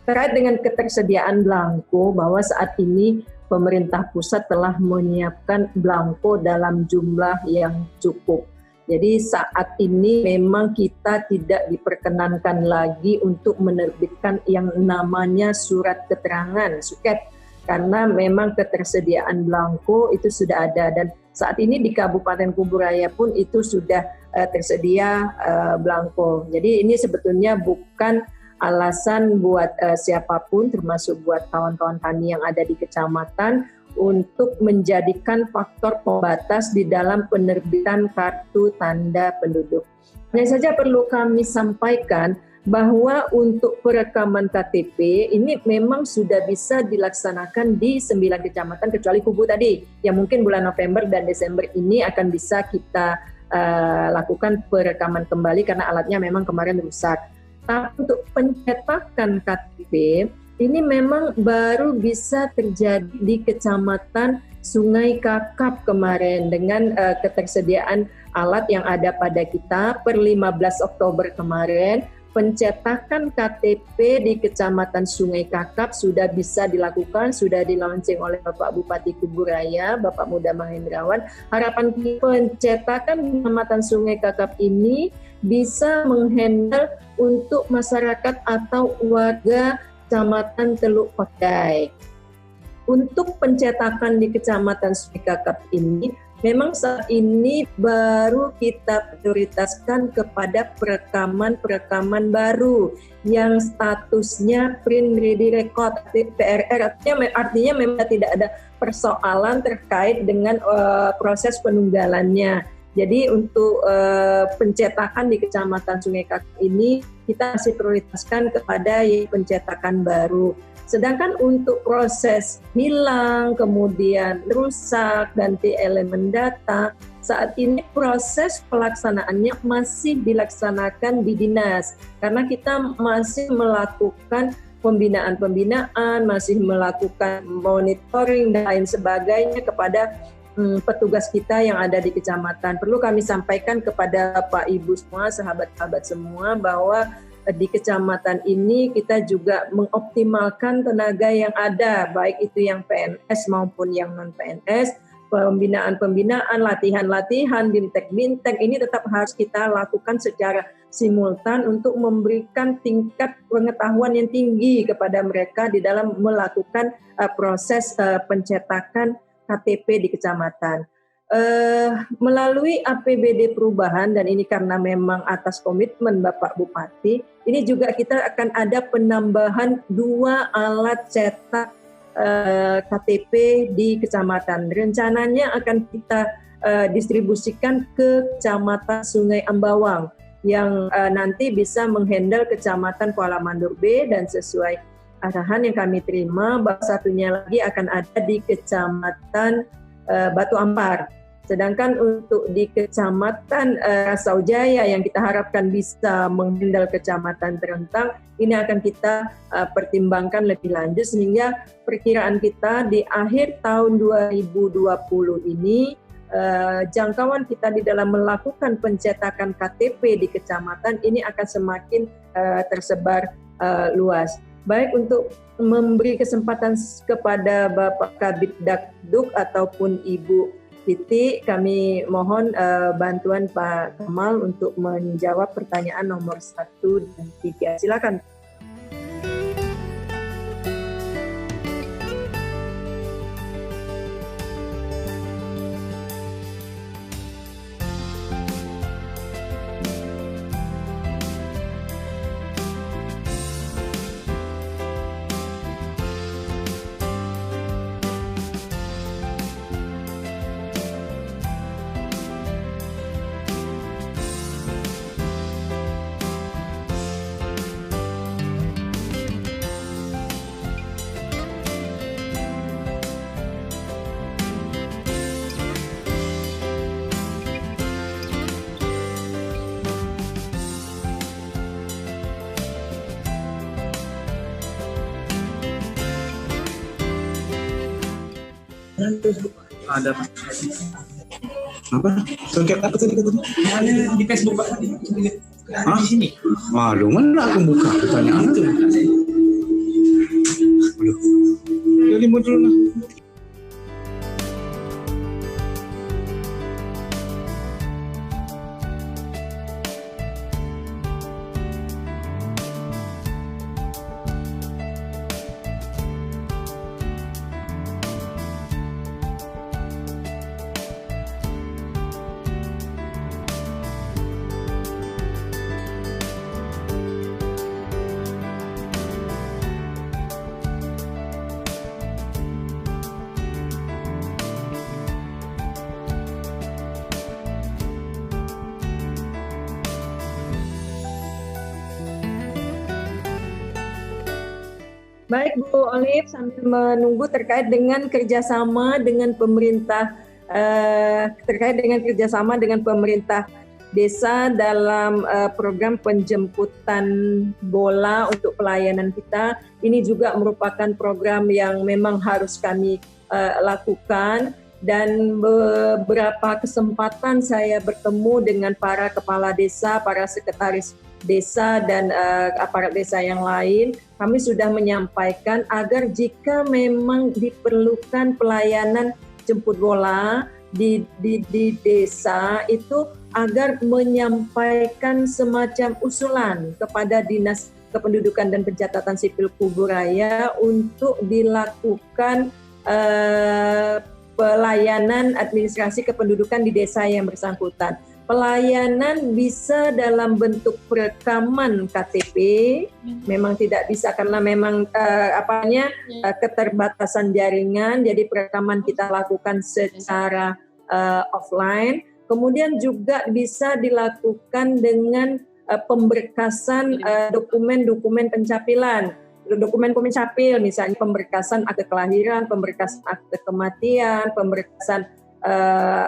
Terkait dengan ketersediaan belangko, bahwa saat ini pemerintah pusat telah menyiapkan belangko dalam jumlah yang cukup. Jadi saat ini memang kita tidak diperkenankan lagi untuk menerbitkan yang namanya surat keterangan, suket, karena memang ketersediaan belangko itu sudah ada, dan saat ini di Kabupaten Kuburaya pun itu sudah tersedia belangko. Jadi ini sebetulnya bukan alasan buat siapapun, termasuk buat kawan-kawan tani yang ada di kecamatan, untuk menjadikan faktor pembatas di dalam penerbitan kartu tanda penduduk. Hanya saja perlu kami sampaikan bahwa untuk perekaman KTP ini memang sudah bisa dilaksanakan di 9 kecamatan kecuali Kubu tadi, yang mungkin bulan November dan Desember ini akan bisa kita lakukan perekaman kembali karena alatnya memang kemarin rusak. Tapi untuk pencetakan KTP ini memang baru bisa terjadi di Kecamatan Sungai Kakap kemarin dengan ketersediaan alat yang ada pada kita per 15 Oktober kemarin. Pencetakan KTP di Kecamatan Sungai Kakap sudah bisa dilakukan, sudah dilaunching oleh Bapak Bupati Kuburaya, Bapak Muda Mahendrawan. Harapan pencetakan Kecamatan Sungai Kakap ini bisa menghandle untuk masyarakat atau warga Kecamatan Teluk Pakedai. Untuk pencetakan di Kecamatan Sungai Kakap ini memang saat ini baru kita prioritaskan kepada perekaman baru yang statusnya print ready record PRR, artinya memang tidak ada persoalan terkait dengan proses penunggalannya. Jadi untuk pencetakan di Kecamatan Sungai Kakap ini kita masih prioritaskan kepada pencetakan baru. Sedangkan untuk proses hilang, kemudian rusak, ganti elemen data, saat ini proses pelaksanaannya masih dilaksanakan di dinas. Karena kita masih melakukan pembinaan, masih melakukan monitoring dan lain sebagainya kepada petugas kita yang ada di kecamatan. Perlu kami sampaikan kepada Bapak Ibu semua, sahabat-sahabat semua, bahwa di kecamatan ini kita juga mengoptimalkan tenaga yang ada, baik itu yang PNS maupun yang non-PNS, pembinaan-pembinaan, latihan-latihan, bintek-bintek, ini tetap harus kita lakukan secara simultan untuk memberikan tingkat pengetahuan yang tinggi kepada mereka di dalam melakukan proses pencetakan KTP di kecamatan. Melalui APBD perubahan, dan ini karena memang atas komitmen Bapak Bupati, ini juga kita akan ada penambahan 2 alat cetak KTP di kecamatan. Rencananya akan kita distribusikan ke Kecamatan Sungai Ambawang yang nanti bisa menghandle Kecamatan Kuala Mandur B, dan sesuai arahan yang kami terima, bahwa satunya lagi akan ada di Kecamatan Batu Ampar. Sedangkan untuk di Kecamatan Rasau Jaya yang kita harapkan bisa menghandle Kecamatan Terentang, ini akan kita pertimbangkan lebih lanjut, sehingga perkiraan kita di akhir tahun 2020 ini jangkauan kita di dalam melakukan pencetakan KTP di kecamatan ini akan semakin tersebar luas. Baik untuk memberi kesempatan kepada Bapak Kabid Dakduk ataupun Ibu Titi, kami mohon bantuan Pak Kamal untuk menjawab pertanyaan nomor 1 dan 3. Silakan. Ada apa? Sengket apa tadi katanya? Di Facebook Pak tadi. Di sini. Waduh, mana aku buka pertanyaan itu? Aduh. Jadi muncul lah. Baik Bu Olive, sambil menunggu terkait dengan kerjasama dengan pemerintah desa dalam program penjemputan bola untuk pelayanan kita. Ini juga merupakan program yang memang harus kami lakukan, dan beberapa kesempatan saya bertemu dengan para kepala desa, para sekretaris desa dan aparat desa yang lain. Kami sudah menyampaikan agar jika memang diperlukan pelayanan jemput bola di desa itu, agar menyampaikan semacam usulan kepada Dinas Kependudukan dan Pencatatan Sipil Kuburaya untuk dilakukan pelayanan administrasi kependudukan di desa yang bersangkutan. Pelayanan bisa dalam bentuk perekaman KTP, memang tidak bisa karena memang keterbatasan jaringan, jadi perekaman kita lakukan secara offline. Kemudian juga bisa dilakukan dengan pemberkasan dokumen-dokumen pencapilan. Dokumen pencapil, misalnya pemberkasan akte kelahiran, pemberkasan akte kematian, pemberkasan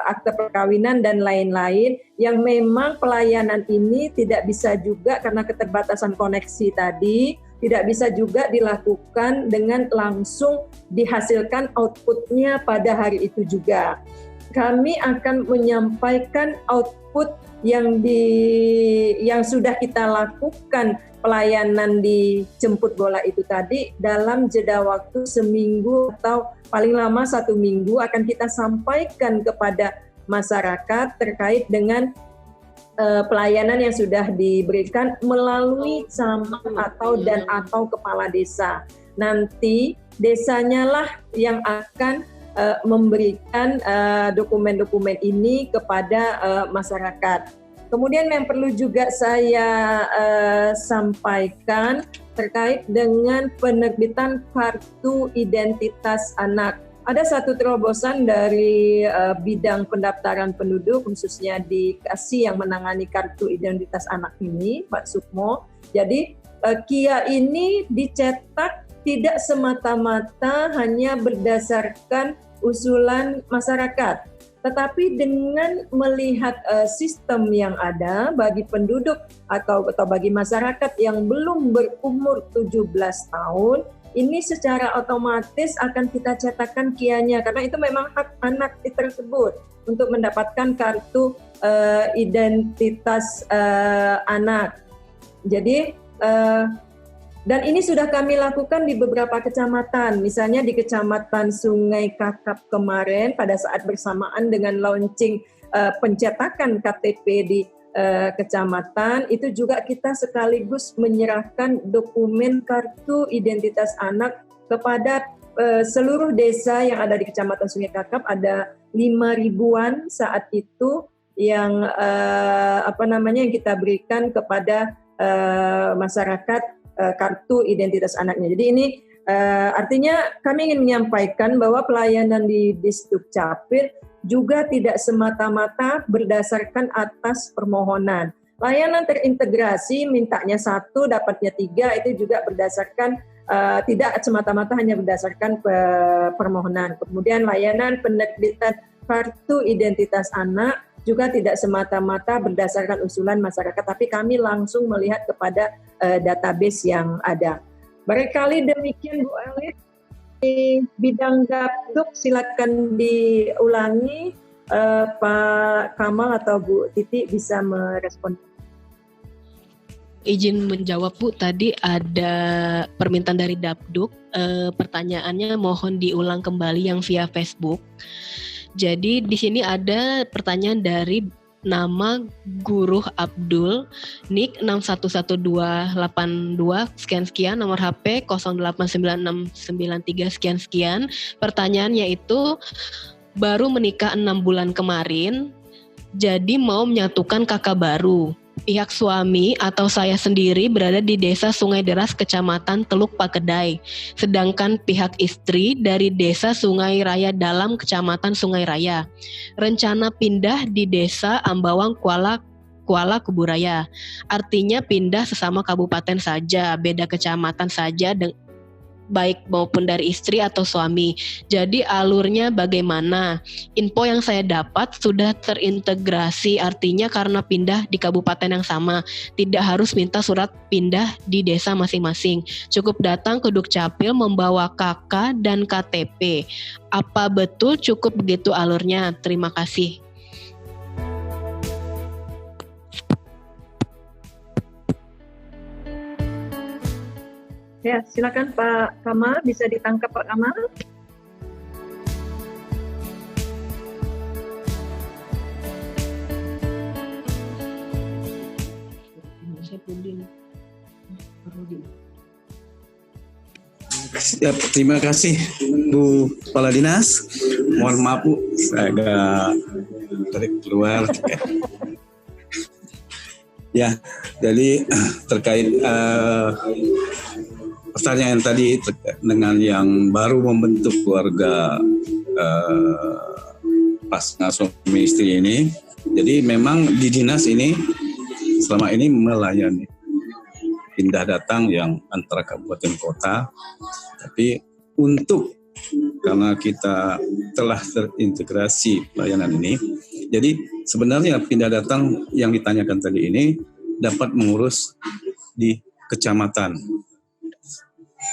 akte perkawinan dan lain-lain, yang memang pelayanan ini tidak bisa juga karena keterbatasan koneksi tadi, tidak bisa juga dilakukan dengan langsung dihasilkan outputnya pada hari itu juga. Kami akan menyampaikan output yang sudah kita lakukan pelayanan di jemput bola itu tadi dalam jeda waktu seminggu atau paling lama 1 minggu akan kita sampaikan kepada masyarakat terkait dengan pelayanan yang sudah diberikan melalui camat atau kepala desa. Nanti desanya lah yang akan memberikan dokumen-dokumen ini kepada masyarakat. Kemudian yang perlu juga saya sampaikan terkait dengan penerbitan kartu identitas anak. Ada satu terobosan dari bidang pendaftaran penduduk, khususnya di KASI yang menangani kartu identitas anak ini, Pak Sukmo. Jadi KIA ini dicetak tidak semata-mata hanya berdasarkan usulan masyarakat, tetapi dengan melihat sistem yang ada bagi penduduk atau bagi masyarakat yang belum berumur 17 tahun, ini secara otomatis akan kita cetakkan KIA-nya karena itu memang hak anak tersebut untuk mendapatkan kartu identitas anak. Jadi dan ini sudah kami lakukan di beberapa kecamatan, misalnya di Kecamatan Sungai Kakap kemarin pada saat bersamaan dengan launching pencetakan KTP di kecamatan, itu juga kita sekaligus menyerahkan dokumen kartu identitas anak kepada seluruh desa yang ada di Kecamatan Sungai Kakap. Ada 5.000-an saat itu yang yang kita berikan kepada masyarakat kartu identitas anaknya. Jadi ini artinya kami ingin menyampaikan bahwa pelayanan di Disdukcapil juga tidak semata-mata berdasarkan atas permohonan. Layanan terintegrasi mintanya 1, dapatnya 3, itu juga berdasarkan tidak semata-mata hanya berdasarkan permohonan. Kemudian layanan penerbitan kartu identitas anak juga tidak semata-mata berdasarkan usulan masyarakat, tapi kami langsung melihat kepada database yang ada. Barangkali demikian Bu Elis. Di bidang Dapduk silakan diulangi, Pak Kamal atau Bu Titi bisa merespon. Izin menjawab Bu, tadi ada permintaan dari Dapduk, pertanyaannya mohon diulang kembali yang via Facebook. Jadi di sini ada pertanyaan dari nama Guru Abdul, NIK 611282 sekian-sekian, nomor HP 089693 sekian-sekian. Pertanyaannya itu baru menikah 6 bulan kemarin, jadi mau menyatukan kakak baru. Pihak suami atau saya sendiri berada di Desa Sungai Deras, Kecamatan Teluk Pakedai. Sedangkan pihak istri dari Desa Sungai Raya Dalam, Kecamatan Sungai Raya. Rencana pindah di Desa Ambawang Kuala Kuburaya. Artinya pindah sesama kabupaten saja, beda kecamatan saja, baik maupun dari istri atau suami. Jadi alurnya bagaimana? Info yang saya dapat sudah terintegrasi, artinya karena pindah di kabupaten yang sama, tidak harus minta surat pindah di desa masing-masing. Cukup datang ke Dukcapil membawa KK dan KTP. Apa betul cukup begitu alurnya? Terima kasih. Ya, silakan Pak Kamal, bisa ditangkap Pak Kamal. Terima kasih Bu Kepala Dinas. Mohon maaf Bu, saya agak tarik keluar. Ya, jadi terkait pertanyaan tadi terkait dengan yang baru membentuk keluarga pasangan suami istri ini. Jadi memang di dinas ini selama ini melayani pindah datang yang antara kabupaten kota, tapi karena kita telah terintegrasi pelayanan ini, jadi sebenarnya pindah datang yang ditanyakan tadi ini dapat mengurus di kecamatan.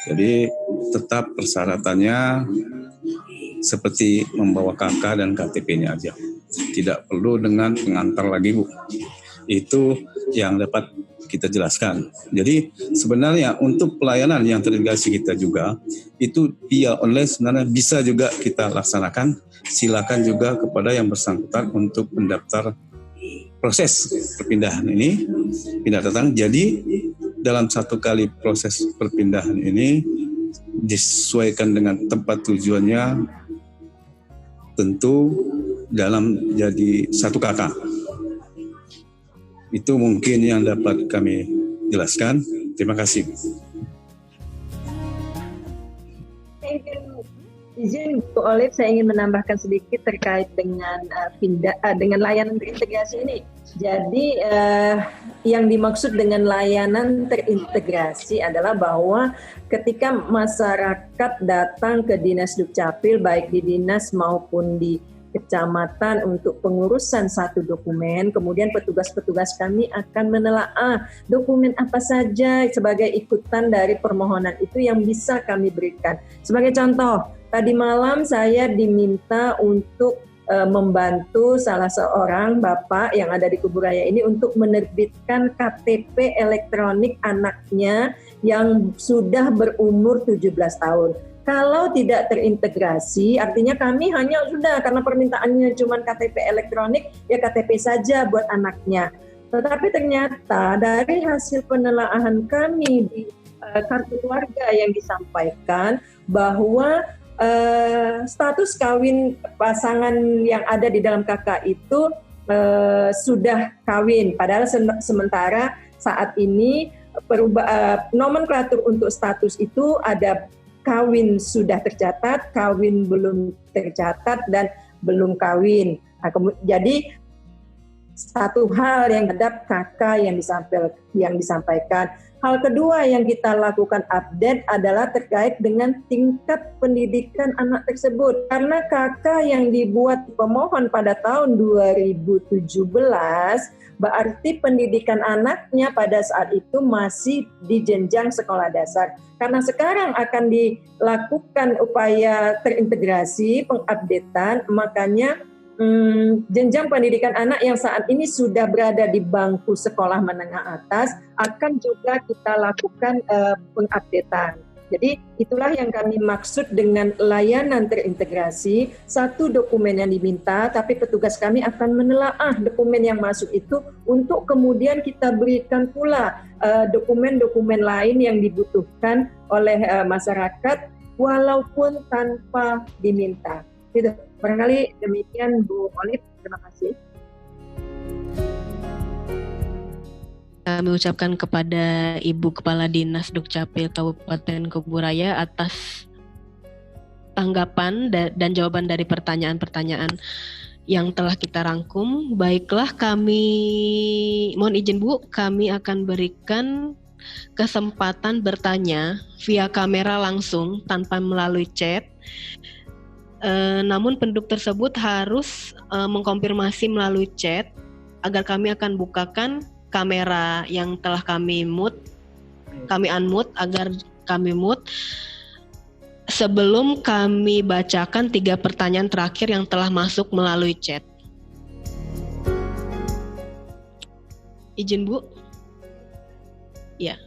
Jadi tetap persyaratannya seperti membawa KK dan KTP-nya aja. Tidak perlu dengan pengantar lagi Bu. Itu yang dapat kita jelaskan. Jadi sebenarnya untuk pelayanan yang terintegrasi kita juga itu via online sebenarnya bisa juga kita laksanakan. Silakan juga kepada yang bersangkutan untuk mendaftar proses perpindahan ini, pindah datang. Jadi dalam satu kali proses perpindahan ini disesuaikan dengan tempat tujuannya, tentu dalam jadi satu kakak. Itu mungkin yang dapat kami jelaskan. Terima kasih. Izin Bu Olive, saya ingin menambahkan sedikit terkait dengan dengan layanan terintegrasi ini. Jadi yang dimaksud dengan layanan terintegrasi adalah bahwa ketika masyarakat datang ke Dinas Dukcapil, baik di dinas maupun di kecamatan untuk pengurusan satu dokumen, kemudian petugas-petugas kami akan menelaah dokumen apa saja sebagai ikutan dari permohonan itu yang bisa kami berikan. Sebagai contoh, tadi malam saya diminta untuk membantu salah seorang bapak yang ada di Kuburaya ini untuk menerbitkan KTP elektronik anaknya yang sudah berumur 17 tahun. Kalau tidak terintegrasi, artinya kami hanya sudah karena permintaannya cuma KTP elektronik, ya KTP saja buat anaknya. Tetapi ternyata dari hasil penelaahan kami di kartu keluarga yang disampaikan bahwa status kawin pasangan yang ada di dalam KK itu sudah kawin. Padahal sementara saat ini nomenklatur untuk status itu ada kawin sudah tercatat, kawin belum tercatat, dan belum kawin. Nah, jadi satu hal yang terhadap kakak yang disampaikan. Hal kedua yang kita lakukan update adalah terkait dengan tingkat pendidikan anak tersebut. Karena kakak yang dibuat pemohon pada tahun 2017, berarti pendidikan anaknya pada saat itu masih di jenjang sekolah dasar. Karena sekarang akan dilakukan upaya terintegrasi, pengupdatean, makanya jenjang pendidikan anak yang saat ini sudah berada di bangku sekolah menengah atas akan juga kita lakukan pengupdatean. Jadi itulah yang kami maksud dengan layanan terintegrasi. Satu dokumen yang diminta, tapi petugas kami akan menelaah dokumen yang masuk itu untuk kemudian kita berikan pula dokumen-dokumen lain yang dibutuhkan oleh masyarakat walaupun tanpa diminta. Gitu. Barangkali demikian Bu Olive, terima kasih. Kami ucapkan kepada Ibu Kepala Dinas Dukcapil Kabupaten Kuburaya atas tanggapan dan jawaban dari pertanyaan-pertanyaan yang telah kita rangkum. Baiklah, kami mohon izin Bu, kami akan berikan kesempatan bertanya via kamera langsung tanpa melalui chat. Namun penduduk tersebut harus mengkonfirmasi melalui chat agar kami akan bukakan kamera yang telah kami unmute agar kami mute sebelum kami bacakan 3 pertanyaan terakhir yang telah masuk melalui chat. Izin Bu? Ya.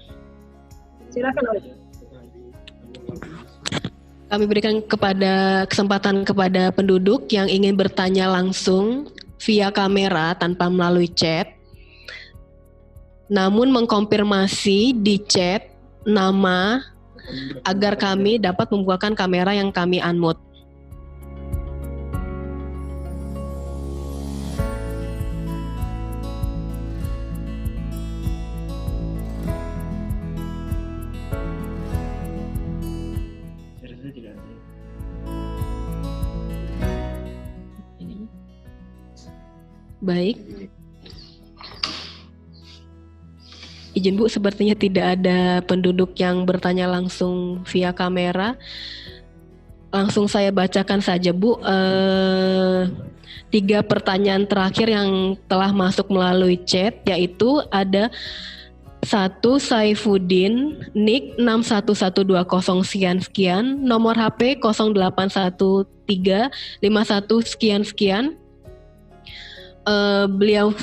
Silakan Olive. Kami berikan kesempatan kepada penduduk yang ingin bertanya langsung via kamera tanpa melalui chat. Namun mengkonfirmasi di chat nama, agar kami dapat membukakan kamera yang kami unmute. Baik. Izin Bu, sepertinya tidak ada penduduk yang bertanya langsung via kamera. Langsung saya bacakan saja Bu. 3 pertanyaan terakhir yang telah masuk melalui chat, yaitu ada 1 Saifuddin, nick 611120 sekian, nomor HP 081351 sekian. Beliau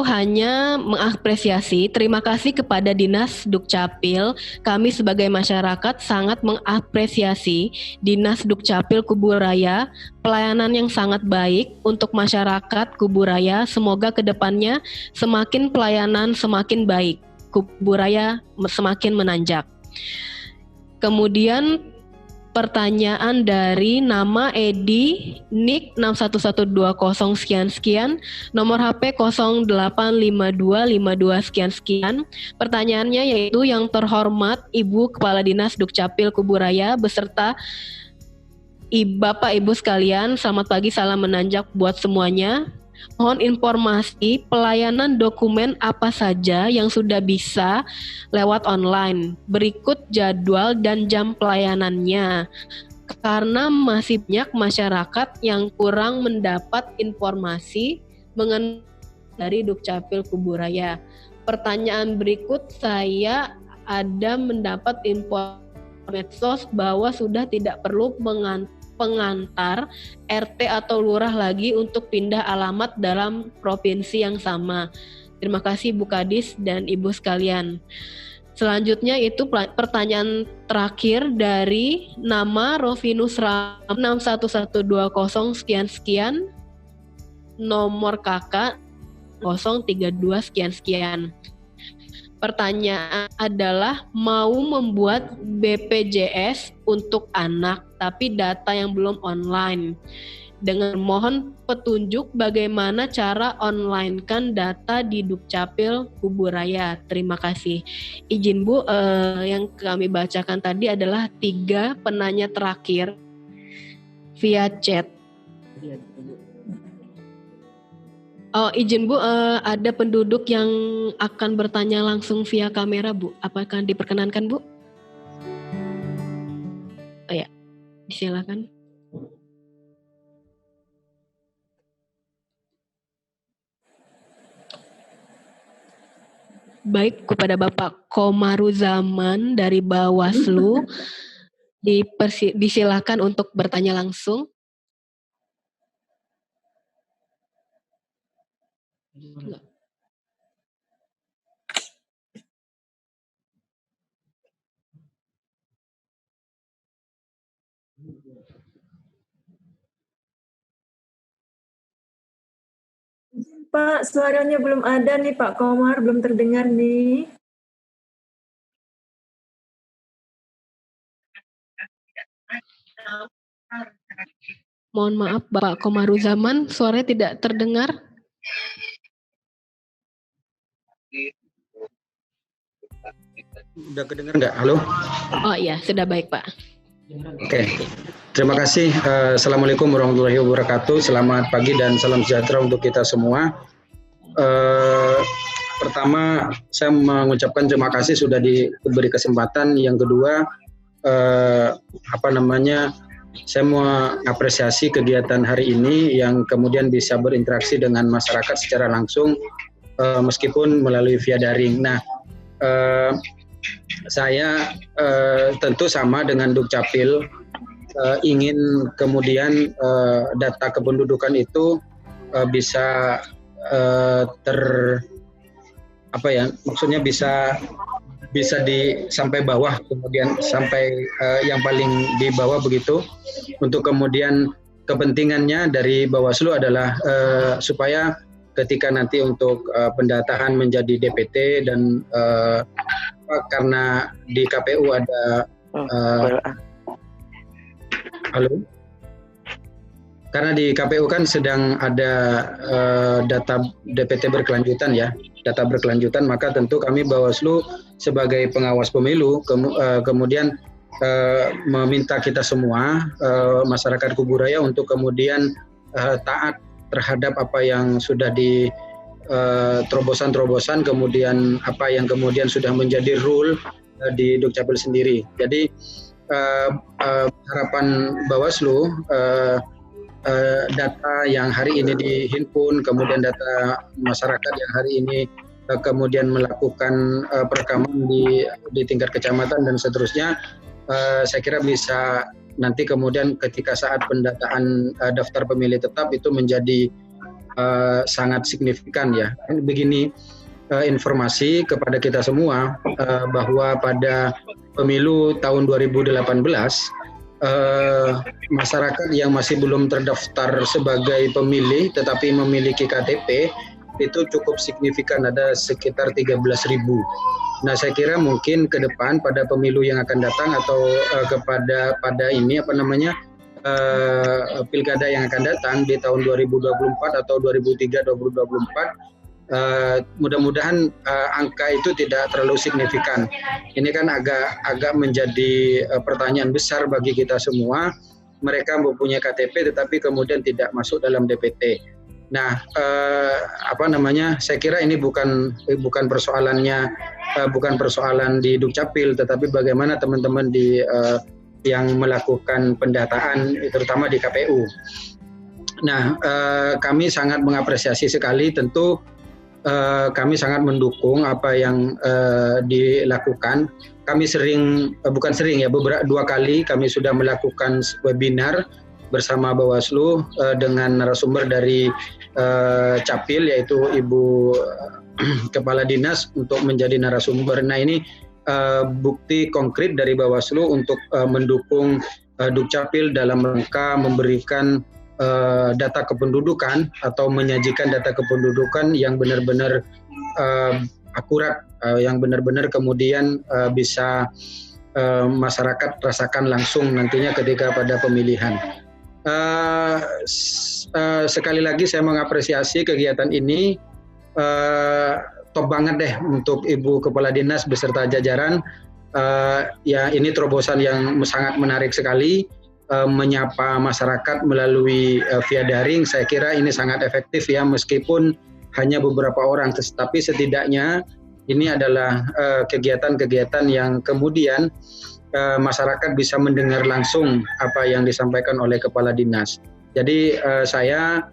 hanya mengapresiasi, terima kasih kepada Dinas Dukcapil. Kami sebagai masyarakat sangat mengapresiasi Dinas Dukcapil Kuburaya, pelayanan yang sangat baik untuk masyarakat Kuburaya. Semoga kedepannya semakin pelayanan semakin baik, Kuburaya semakin menanjak. Kemudian pertanyaan dari nama Edi, nick 61120 sekian, nomor HP 085252 sekian. Pertanyaannya yaitu, yang terhormat Ibu Kepala Dinas Dukcapil Kuburaya beserta Bapak Ibu sekalian, selamat pagi, salam menanjak buat semuanya. Mohon informasi pelayanan dokumen apa saja yang sudah bisa lewat online. Berikut jadwal dan jam pelayanannya. Karena masih banyak masyarakat yang kurang mendapat informasi mengenai dari Dukcapil Kuburaya. Pertanyaan berikut, saya ada mendapat info medsos bahwa sudah tidak perlu pengantar RT atau lurah lagi untuk pindah alamat dalam provinsi yang sama. Terima kasih Bu Kadis dan Ibu sekalian. Selanjutnya itu pertanyaan terakhir dari nama Rovinus Ram 61120 sekian, nomor kakak 032 sekian. Pertanyaan adalah, mau membuat BPJS untuk anak tapi data yang belum online. Dengan mohon petunjuk bagaimana cara online-kan data di Dukcapil Kuburaya. Terima kasih. Izin Bu, yang kami bacakan tadi adalah 3 penanya terakhir via chat. Oh, izin Bu, ada penduduk yang akan bertanya langsung via kamera Bu. Apakah diperkenankan Bu? Oh ya, disilakan. Baik, kepada Bapak Komaruzaman dari Bawaslu, disilakan untuk bertanya langsung. Pak, suaranya belum ada nih Pak Komar, belum terdengar nih. Mohon maaf Bapak Komaruzaman, suaranya tidak terdengar. Udah kedengar nggak? Halo? Oh iya, sudah baik Pak. Oke, terima kasih. Assalamualaikum warahmatullahi wabarakatuh. Selamat pagi dan salam sejahtera untuk kita semua. Pertama, saya mengucapkan terima kasih sudah diberi kesempatan. Yang kedua, saya mau apresiasi kegiatan hari ini yang kemudian bisa berinteraksi dengan masyarakat secara langsung, meskipun melalui via daring. Nah, saya tentu sama dengan Dukcapil, ingin kemudian data kependudukan itu bisa maksudnya bisa sampai bawah, kemudian sampai yang paling di bawah begitu. Untuk kemudian kepentingannya dari Bawaslu adalah supaya ketika nanti untuk pendataan menjadi DPT dan karena di KPU ada Halo. Karena di KPU kan sedang ada data DPT berkelanjutan ya, data berkelanjutan, maka tentu kami Bawaslu sebagai pengawas pemilu kemudian meminta kita semua masyarakat Kuburaya untuk kemudian taat terhadap apa yang sudah di terobosan-terobosan, kemudian apa yang kemudian sudah menjadi rule di Dukcapil sendiri. Jadi harapan Bawaslu data yang hari ini dihimpun, kemudian data masyarakat yang hari ini kemudian melakukan perekaman di tingkat kecamatan dan seterusnya, saya kira bisa nanti kemudian ketika saat pendataan daftar pemilih tetap itu menjadi sangat signifikan ya. Begini informasi kepada kita semua bahwa pada pemilu tahun 2018 masyarakat yang masih belum terdaftar sebagai pemilih tetapi memiliki KTP itu cukup signifikan, ada sekitar 13.000. Nah, saya kira mungkin ke depan pada pemilu yang akan datang atau pada ini pilkada yang akan datang di tahun 2024 atau 2023-2024, mudah-mudahan angka itu tidak terlalu signifikan. Ini kan agak menjadi pertanyaan besar bagi kita semua. Mereka mempunyai KTP tetapi kemudian tidak masuk dalam DPT. Nah, saya kira ini bukan persoalannya, bukan persoalan di Dukcapil, tetapi bagaimana teman-teman yang melakukan pendataan, terutama di KPU. Nah, kami sangat mengapresiasi sekali, tentu kami sangat mendukung apa yang dilakukan. Kami dua kali kami sudah melakukan webinar bersama Bawaslu dengan narasumber dari Capil, yaitu Ibu Kepala Dinas untuk menjadi narasumber. Nah, ini bukti konkret dari Bawaslu untuk mendukung Dukcapil dalam rangka memberikan data kependudukan atau menyajikan data kependudukan yang benar-benar akurat, yang benar-benar kemudian bisa masyarakat rasakan langsung nantinya ketika pada pemilihan. Sekali lagi saya mengapresiasi kegiatan ini, top banget deh untuk Ibu Kepala Dinas beserta jajaran. Ya, ini terobosan yang sangat menarik sekali. Menyapa masyarakat melalui via daring, saya kira ini sangat efektif ya, meskipun hanya beberapa orang, tetapi setidaknya ini adalah kegiatan-kegiatan yang kemudian masyarakat bisa mendengar langsung apa yang disampaikan oleh Kepala Dinas. Jadi saya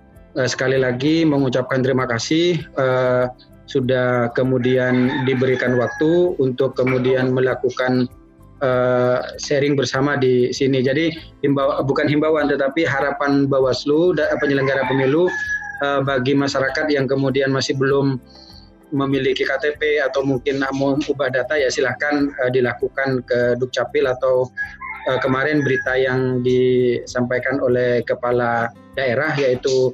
sekali lagi mengucapkan terima kasih sudah kemudian diberikan waktu untuk kemudian melakukan sharing bersama di sini. Jadi bukan himbauan tetapi harapan Bawaslu penyelenggara pemilu bagi masyarakat yang kemudian masih belum memiliki KTP atau mungkin mau ubah data, ya silahkan dilakukan ke Dukcapil atau kemarin berita yang disampaikan oleh Kepala Daerah yaitu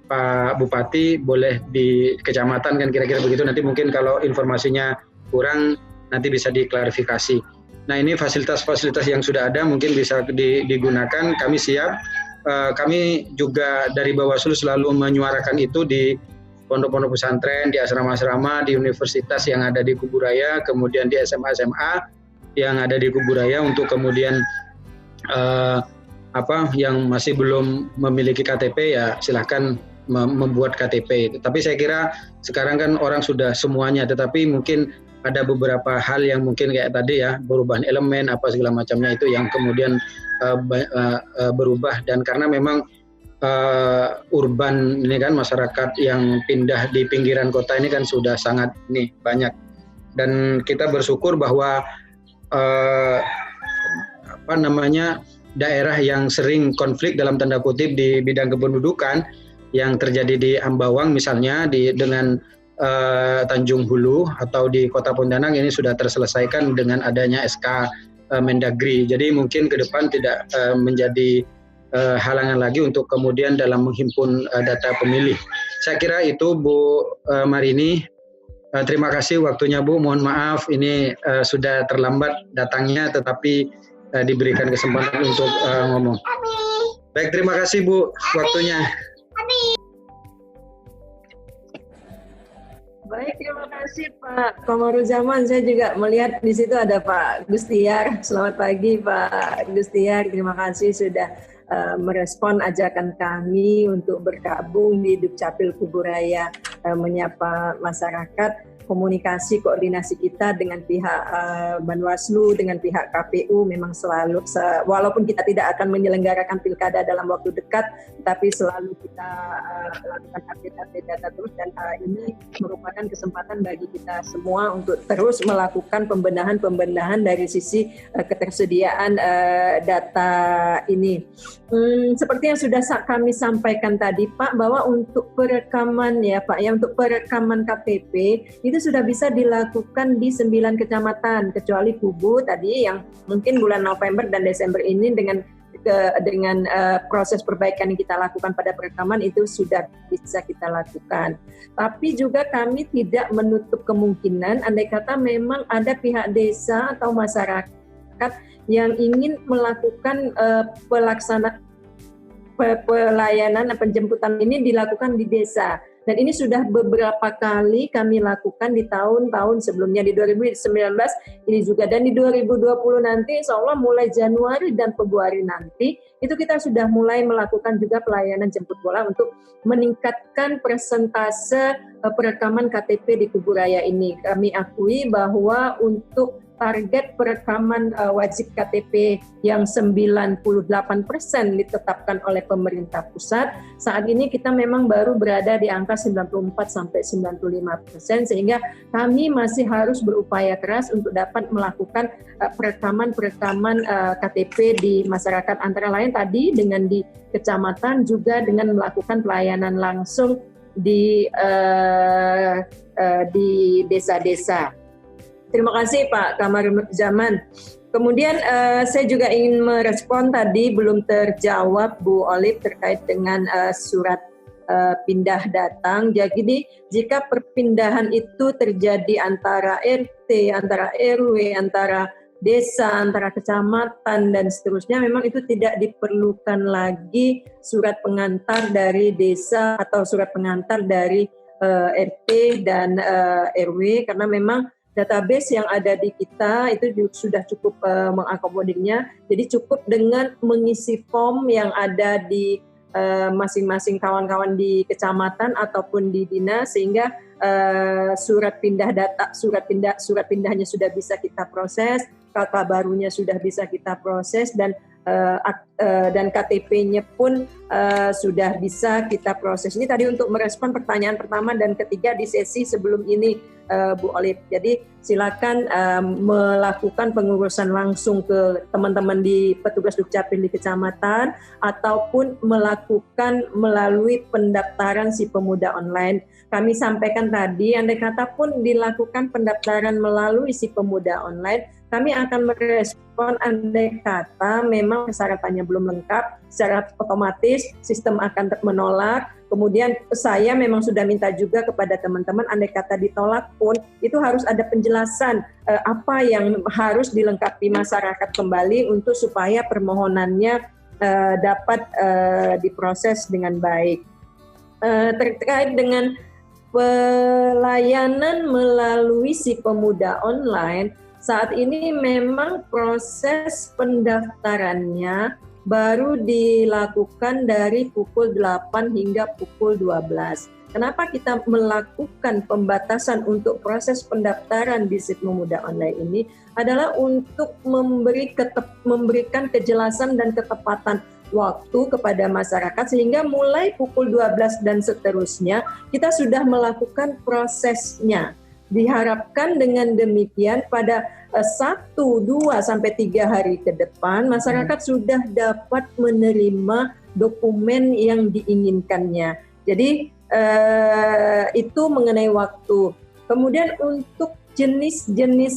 Pak Bupati, boleh di kecamatan kan kira-kira begitu. Nanti mungkin kalau informasinya kurang nanti bisa diklarifikasi. Nah, ini fasilitas-fasilitas yang sudah ada mungkin bisa digunakan. Kami siap. Kami juga dari Bawaslu selalu menyuarakan itu di pondok-pondok pesantren, di asrama-asrama, di universitas yang ada di Kuburaya, kemudian di SMA-SMA yang ada di Kuburaya untuk kemudian yang masih belum memiliki KTP ya silahkan membuat KTP. Tapi saya kira sekarang kan orang sudah semuanya, tetapi mungkin ada beberapa hal yang mungkin kayak tadi ya, perubahan elemen apa segala macamnya itu yang kemudian berubah. Dan karena memang urban ini kan masyarakat yang pindah di pinggiran kota ini kan sudah sangat banyak, dan kita bersyukur bahwa daerah yang sering konflik dalam tanda kutip di bidang kependudukan yang terjadi di Ambawang misalnya dengan Tanjung Hulu atau di Kota Pontianak ini sudah terselesaikan dengan adanya SK Mendagri. Jadi mungkin ke depan tidak menjadi halangan lagi untuk kemudian dalam menghimpun data pemilih. Saya kira itu Bu Marini. Terima kasih waktunya Bu. Mohon maaf ini sudah terlambat datangnya, tetapi diberikan kesempatan untuk ngomong. Baik, terima kasih Bu waktunya. Baik, terima kasih Pak Komaruzaman. Saya juga melihat di situ ada Pak Gustiar. Selamat pagi Pak Gustiar. Terima kasih sudah merespon ajakan kami untuk bergabung di Dukcapil Kuburaya, menyapa masyarakat. Komunikasi koordinasi kita dengan pihak Bawaslu, dengan pihak KPU memang selalu, walaupun kita tidak akan menyelenggarakan pilkada dalam waktu dekat, tapi selalu kita lakukan update data terus, dan ini merupakan kesempatan bagi kita semua untuk terus melakukan pembenahan dari sisi ketersediaan data ini. Seperti yang sudah kami sampaikan tadi Pak, bahwa untuk perekaman ya Pak, ya untuk perekaman KTP itu sudah bisa dilakukan di 9 kecamatan, kecuali Kubu tadi yang mungkin bulan November dan Desember ini dengan proses perbaikan yang kita lakukan pada perekaman itu sudah bisa kita lakukan. Tapi juga kami tidak menutup kemungkinan andai kata memang ada pihak desa atau masyarakat yang ingin melakukan pelayanan penjemputan ini dilakukan di desa. Dan ini sudah beberapa kali kami lakukan di tahun-tahun sebelumnya, di 2019 ini juga, dan di 2020 nanti insya Allah mulai Januari dan Februari nanti itu kita sudah mulai melakukan juga pelayanan jemput bola untuk meningkatkan persentase perekaman KTP di Kuburaya ini. Kami akui bahwa untuk target perekaman wajib KTP yang 98% ditetapkan oleh pemerintah pusat, saat ini kita memang baru berada di angka 94-95%, sehingga kami masih harus berupaya keras untuk dapat melakukan perekaman KTP di masyarakat, antara lain tadi dengan di kecamatan, juga dengan melakukan pelayanan langsung di desa-desa. Terima kasih Pak Komaruzaman. Kemudian saya juga ingin merespon tadi belum terjawab Bu Olive terkait dengan surat pindah datang. Jadi jika perpindahan itu terjadi antara RT, antara RW, antara desa, antara kecamatan dan seterusnya, memang itu tidak diperlukan lagi surat pengantar dari desa atau surat pengantar dari RT dan RW, karena memang database yang ada di kita itu sudah cukup mengakomodirnya. Jadi cukup dengan mengisi form yang ada di masing-masing kawan-kawan di kecamatan ataupun di dinas, sehingga surat pindahnya sudah bisa kita proses, KK barunya sudah bisa kita proses, dan KTP-nya pun sudah bisa kita proses. Ini tadi untuk merespon pertanyaan pertama dan ketiga di sesi sebelum ini, Bu Olive. Jadi silakan melakukan pengurusan langsung ke teman-teman di petugas Dukcapil di kecamatan, ataupun melakukan melalui pendaftaran Si Pemuda online. Kami sampaikan tadi, andai kata pun dilakukan pendaftaran melalui Si Pemuda online, kami akan merespon andai kata memang persyaratannya belum lengkap, secara otomatis sistem akan menolak. Kemudian saya memang sudah minta juga kepada teman-teman, andai kata ditolak pun itu harus ada penjelasan apa yang harus dilengkapi masyarakat kembali untuk supaya permohonannya dapat diproses dengan baik. Terkait dengan pelayanan melalui Si Pemuda online, saat ini memang proses pendaftarannya baru dilakukan dari pukul 8 hingga pukul 12. Kenapa kita melakukan pembatasan untuk proses pendaftaran di Si Pemuda online ini? Adalah untuk memberikan kejelasan dan ketepatan waktu kepada masyarakat, sehingga mulai pukul 12 dan seterusnya kita sudah melakukan prosesnya. Diharapkan dengan demikian pada 1, 2, sampai 3 hari ke depan masyarakat sudah dapat menerima dokumen yang diinginkannya. Jadi itu mengenai waktu. Kemudian untuk jenis-jenis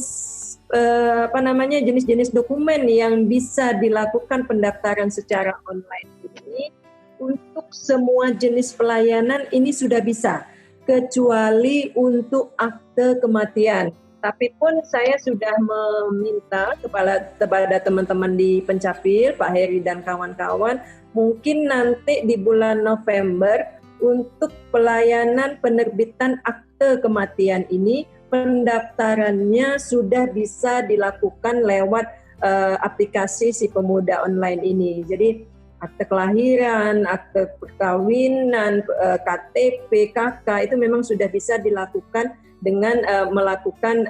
dokumen yang bisa dilakukan pendaftaran secara online ini, untuk semua jenis pelayanan ini sudah bisa, kecuali untuk akte kematian. Tapi pun saya sudah meminta kepada teman-teman di Pencapil, Pak Heri dan kawan-kawan, mungkin nanti di bulan November untuk pelayanan penerbitan akte kematian ini, pendaftarannya sudah bisa dilakukan lewat aplikasi Si Pemuda Online ini. Jadi akte kelahiran, akte perkawinan, KTP, KK itu memang sudah bisa dilakukan dengan melakukan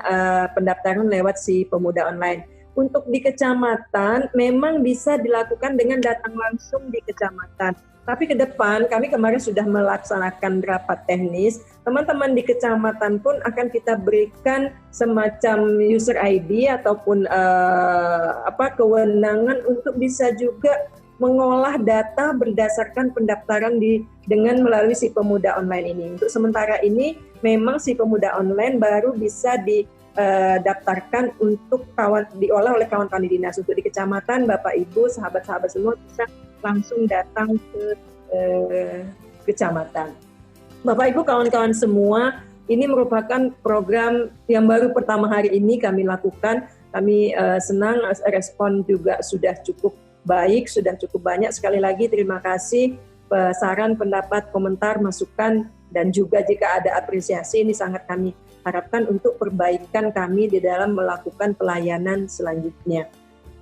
pendaftaran lewat Si Pemuda Online. Untuk di kecamatan memang bisa dilakukan dengan datang langsung di kecamatan. Tapi ke depan kami kemarin sudah melaksanakan rapat teknis. Teman-teman di kecamatan pun akan kita berikan semacam user ID ataupun kewenangan untuk bisa juga mengolah data berdasarkan pendaftaran dengan melalui Si Pemuda Online ini. Untuk sementara ini memang Si Pemuda Online baru bisa didaftarkan untuk diolah oleh kawan-kawan di dinas. Untuk di kecamatan, Bapak Ibu, sahabat-sahabat semua bisa langsung datang ke kecamatan. Bapak Ibu, kawan-kawan semua, ini merupakan program yang baru pertama hari ini kami lakukan. Kami senang, respon juga sudah cukup baik, sudah cukup banyak. Sekali lagi terima kasih saran, pendapat, komentar, masukan, dan juga jika ada apresiasi ini sangat kami harapkan untuk perbaikan kami di dalam melakukan pelayanan selanjutnya.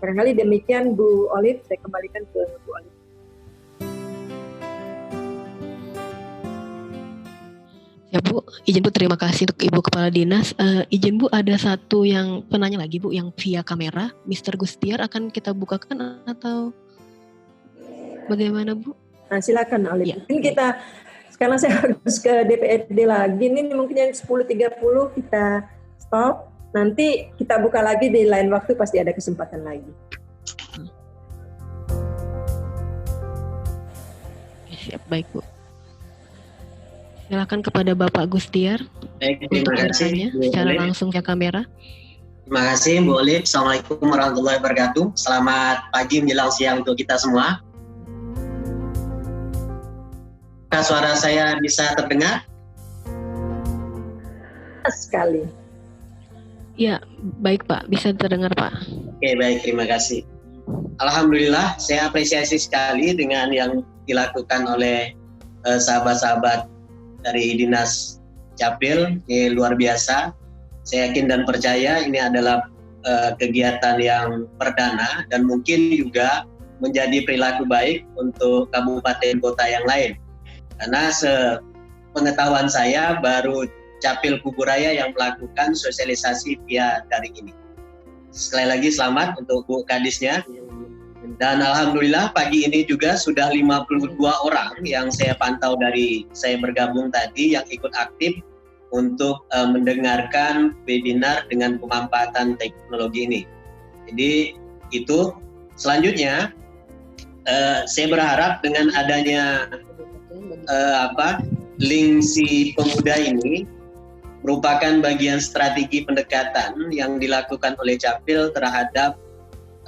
Barangkali demikian Bu Olive, saya kembalikan ke Bu Olive. Ya Bu, izin Bu, terima kasih untuk Ibu Kepala Dinas. Izin Bu, ada satu yang penanya lagi Bu, yang via kamera, Mr. Gustiar akan kita bukakan atau bagaimana Bu? Nah, silakan Olive. Ya. Mungkin kita, sekarang saya harus ke DPRD lagi, ini mungkin yang 10.30 kita stop, nanti kita buka lagi di lain waktu, pasti ada kesempatan lagi. Siap, baik Bu. Silakan kepada Bapak Gustiar. Baik, untuk terima kasih secara langsung ke kamera. Terima kasih Bu Olive. Assalamualaikum warahmatullahi wabarakatuh. Selamat pagi menjelang siang untuk kita semua. Suara saya bisa terdengar? Sekali. Ya, baik Pak, bisa terdengar Pak. Oke, baik, terima kasih. Alhamdulillah, saya apresiasi sekali dengan yang dilakukan oleh sahabat-sahabat dari Dinas Capil, ini luar biasa. Saya yakin dan percaya ini adalah kegiatan yang perdana dan mungkin juga menjadi perilaku baik untuk kabupaten kota yang lain. Karena sepengetahuan saya baru Capil Kuburaya yang melakukan sosialisasi via daring ini. Sekali lagi selamat untuk Bu Kadisnya. Dan alhamdulillah pagi ini juga sudah 52 orang yang saya pantau dari saya bergabung tadi yang ikut aktif untuk mendengarkan webinar dengan pemanfaatan teknologi ini. Jadi itu selanjutnya saya berharap dengan adanya link Si Pemuda ini merupakan bagian strategi pendekatan yang dilakukan oleh Capil terhadap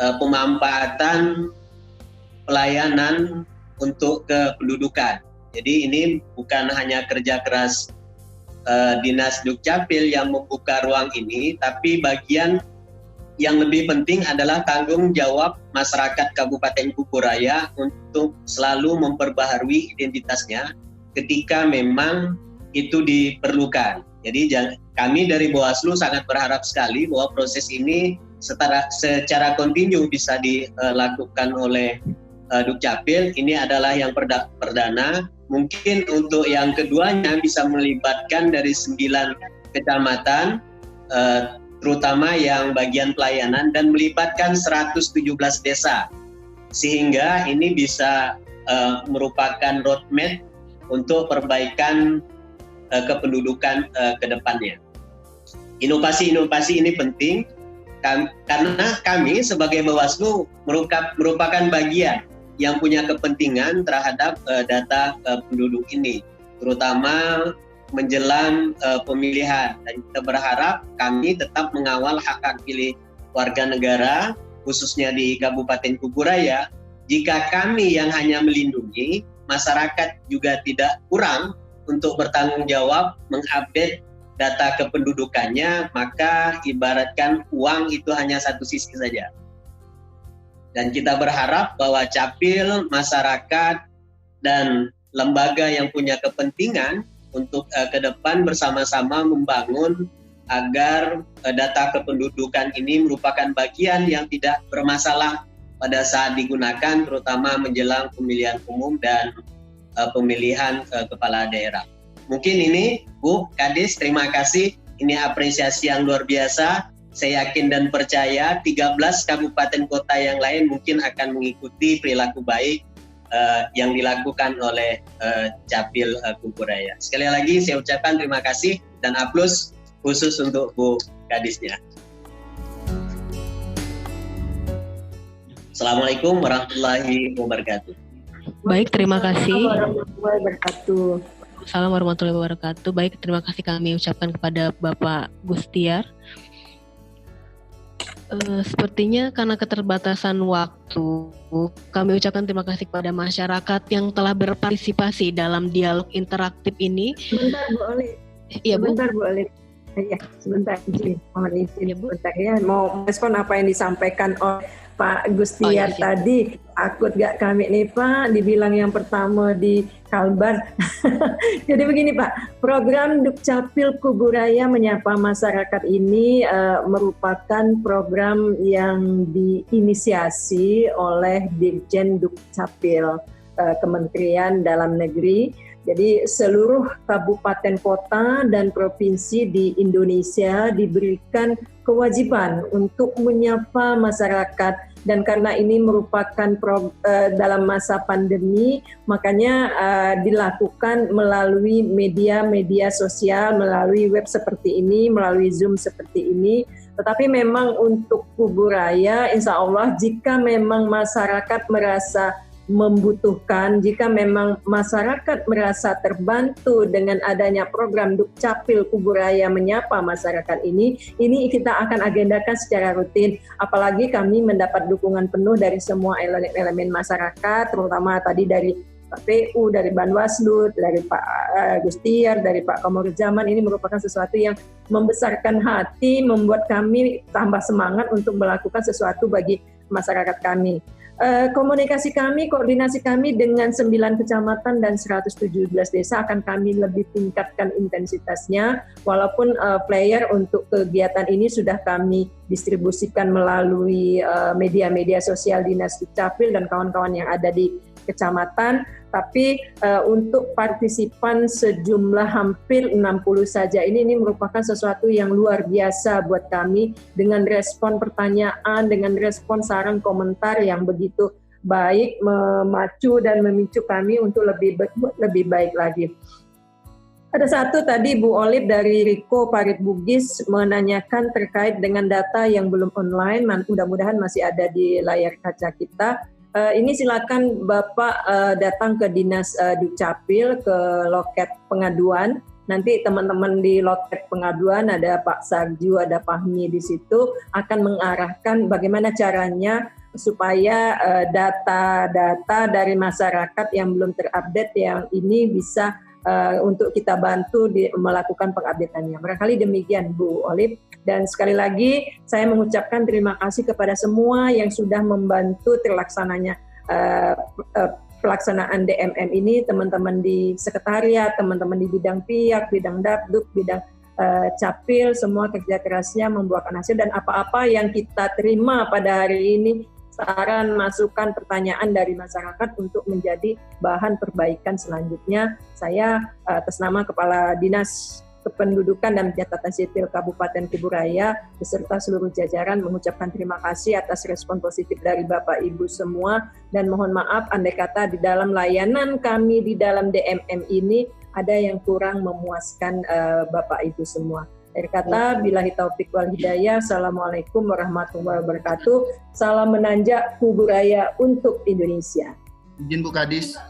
pemanfaatan pelayanan untuk kependudukan. Jadi ini bukan hanya kerja keras Dinas Dukcapil yang membuka ruang ini, tapi bagian yang lebih penting adalah tanggung jawab masyarakat Kabupaten Kuburaya untuk selalu memperbaharui identitasnya ketika memang itu diperlukan. Jadi kami dari Bawaslu sangat berharap sekali bahwa proses ini secara kontinu bisa dilakukan oleh Dukcapil. Ini adalah yang perdana. Mungkin untuk yang keduanya bisa melibatkan dari 9 kecamatan, terutama yang bagian pelayanan, dan melibatkan 117 desa. Sehingga ini bisa merupakan roadmap untuk perbaikan kependudukan ke depannya. Inovasi-inovasi ini penting karena kami sebagai Bawaslu merupakan bagian yang punya kepentingan terhadap data penduduk ini, terutama menjelang pemilihan. Dan kita berharap kami tetap mengawal hak-hak pilih warga negara, khususnya di Kabupaten Kuburaya. Jika kami yang hanya melindungi, masyarakat juga tidak kurang untuk bertanggung jawab mengupdate data kependudukannya, maka ibaratkan uang itu hanya satu sisi saja. Dan kita berharap bahwa Capil, masyarakat, dan lembaga yang punya kepentingan untuk ke depan bersama-sama membangun agar data kependudukan ini merupakan bagian yang tidak bermasalah pada saat digunakan, terutama menjelang pemilihan umum dan pemilihan kepala daerah. Mungkin ini, Bu Kadis, terima kasih. Ini apresiasi yang luar biasa. Saya yakin dan percaya 13 kabupaten kota yang lain mungkin akan mengikuti perilaku baik yang dilakukan oleh Capil Kuburaya. Sekali lagi saya ucapkan terima kasih dan aplaus khusus untuk Bu Kadisnya. Assalamualaikum warahmatullahi wabarakatuh. Baik, terima kasih. Warahmatullahi wabarakatuh. Assalamualaikum warahmatullahi wabarakatuh. Baik, terima kasih kami ucapkan kepada Bapak Gustiar. Sepertinya karena keterbatasan waktu, kami ucapkan terima kasih kepada masyarakat yang telah berpartisipasi dalam dialog interaktif ini. Sebentar Bu Oli. Iya Bu. Sebentar Bu Oli. Ya, sebentar izin. Mohon izin sebentar ya. Mau respon apa yang disampaikan oleh Pak Gustiar tadi. Akut gak kami nih Pak, dibilang yang pertama di Kalbar. Jadi begini Pak, program Dukcapil Kuburaya Menyapa Masyarakat ini merupakan program yang diinisiasi oleh Dirjen Dukcapil Kementerian Dalam Negeri. Jadi seluruh kabupaten kota dan provinsi di Indonesia diberikan kewajiban untuk menyapa masyarakat, dan karena ini merupakan dalam masa pandemi, makanya dilakukan melalui media sosial, melalui web seperti ini, melalui Zoom seperti ini. Tetapi memang untuk Kuburaya, insya Allah jika memang masyarakat merasa membutuhkan, jika memang masyarakat merasa terbantu dengan adanya program Dukcapil Kuburaya Menyapa Masyarakat ini kita akan agendakan secara rutin. Apalagi kami mendapat dukungan penuh dari semua elemen masyarakat, terutama tadi dari Pak PU, dari Banwaslu, dari Pak Gustiar, dari Pak Kamorjaman. Ini merupakan sesuatu yang membesarkan hati, membuat kami tambah semangat untuk melakukan sesuatu bagi masyarakat kami. Komunikasi kami, koordinasi kami dengan 9 kecamatan dan 117 desa akan kami lebih tingkatkan intensitasnya, walaupun flyer untuk kegiatan ini sudah kami distribusikan melalui media-media sosial Dinas Dukcapil dan kawan-kawan yang ada di kecamatan, tapi untuk partisipan sejumlah hampir 60 saja. Ini merupakan sesuatu yang luar biasa buat kami, dengan respon pertanyaan, dengan respon saran komentar yang begitu baik, memacu dan memicu kami untuk lebih baik lagi. Ada satu tadi Bu Olip dari Riko Parit Bugis menanyakan terkait dengan data yang belum online, mudah-mudahan masih ada di layar kaca kita. Ini silakan Bapak datang ke Dinas Dukcapil, ke loket pengaduan. Nanti teman-teman di loket pengaduan, ada Pak Sarju, ada Fahmi di situ, akan mengarahkan bagaimana caranya supaya data-data dari masyarakat yang belum terupdate yang ini bisa untuk kita bantu melakukan pengupdateannya. Barangkali demikian Bu Olip. Dan sekali lagi saya mengucapkan terima kasih kepada semua yang sudah membantu terlaksananya pelaksanaan DMM ini, teman-teman di sekretariat, teman-teman di bidang PIAK, bidang Dapduk, bidang Capil, semua kerja kerasnya membuahkan hasil, dan apa-apa yang kita terima pada hari ini, saran, masukan, pertanyaan dari masyarakat untuk menjadi bahan perbaikan selanjutnya. Saya atas nama Kepala Dinas Kependudukan dan Pencatatan Sipil Kabupaten Kuburaya beserta seluruh jajaran mengucapkan terima kasih atas respon positif dari Bapak Ibu semua, dan mohon maaf andai kata di dalam layanan kami di dalam DMM ini ada yang kurang memuaskan Bapak Ibu semua. Akhir kata, billahi taufik wal hidayah. Assalamualaikum warahmatullahi wabarakatuh. Salam menanjak Kuburaya untuk Indonesia. Izin Bu Kadis.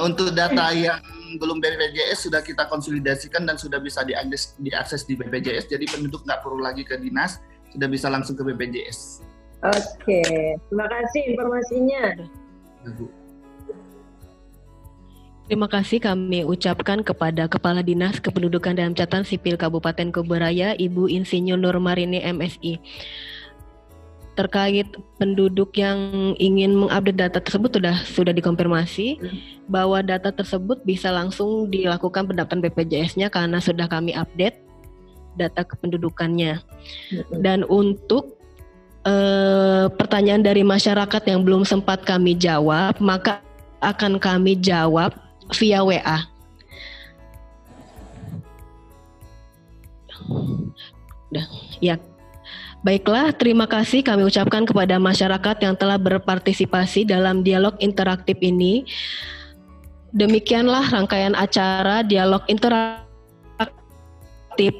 Untuk data yang belum dari BPJS sudah kita konsolidasikan dan sudah bisa diakses di BPJS, jadi penduduk nggak perlu lagi ke dinas, sudah bisa langsung ke BPJS. Oke, terima kasih informasinya. Terima kasih kami ucapkan kepada Kepala Dinas Kependudukan dan Catatan Sipil Kabupaten Kuburaya, Ibu Insinyur Nur Marini MSI. Terkait penduduk yang ingin mengupdate data tersebut sudah dikonfirmasi bahwa data tersebut bisa langsung dilakukan pendaftaran BPJS-nya karena sudah kami update data kependudukannya. Dan untuk pertanyaan dari masyarakat yang belum sempat kami jawab, maka akan kami jawab via WA. Ya. Baiklah, terima kasih kami ucapkan kepada masyarakat yang telah berpartisipasi dalam dialog interaktif ini. Demikianlah rangkaian acara dialog interaktif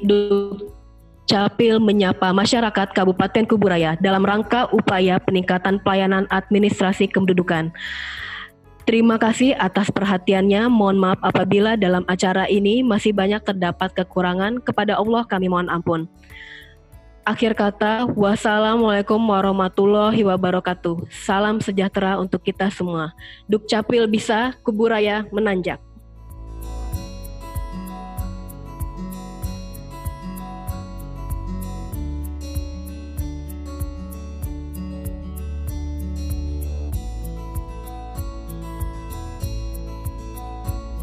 Dukcapil menyapa masyarakat Kabupaten Kuburaya dalam rangka upaya peningkatan pelayanan administrasi kependudukan. Terima kasih atas perhatiannya. Mohon maaf apabila dalam acara ini masih banyak terdapat kekurangan. Kepada Allah kami mohon ampun. Akhir kata, wassalamualaikum warahmatullahi wabarakatuh. Salam sejahtera untuk kita semua. Dukcapil bisa, Kuburaya menanjak.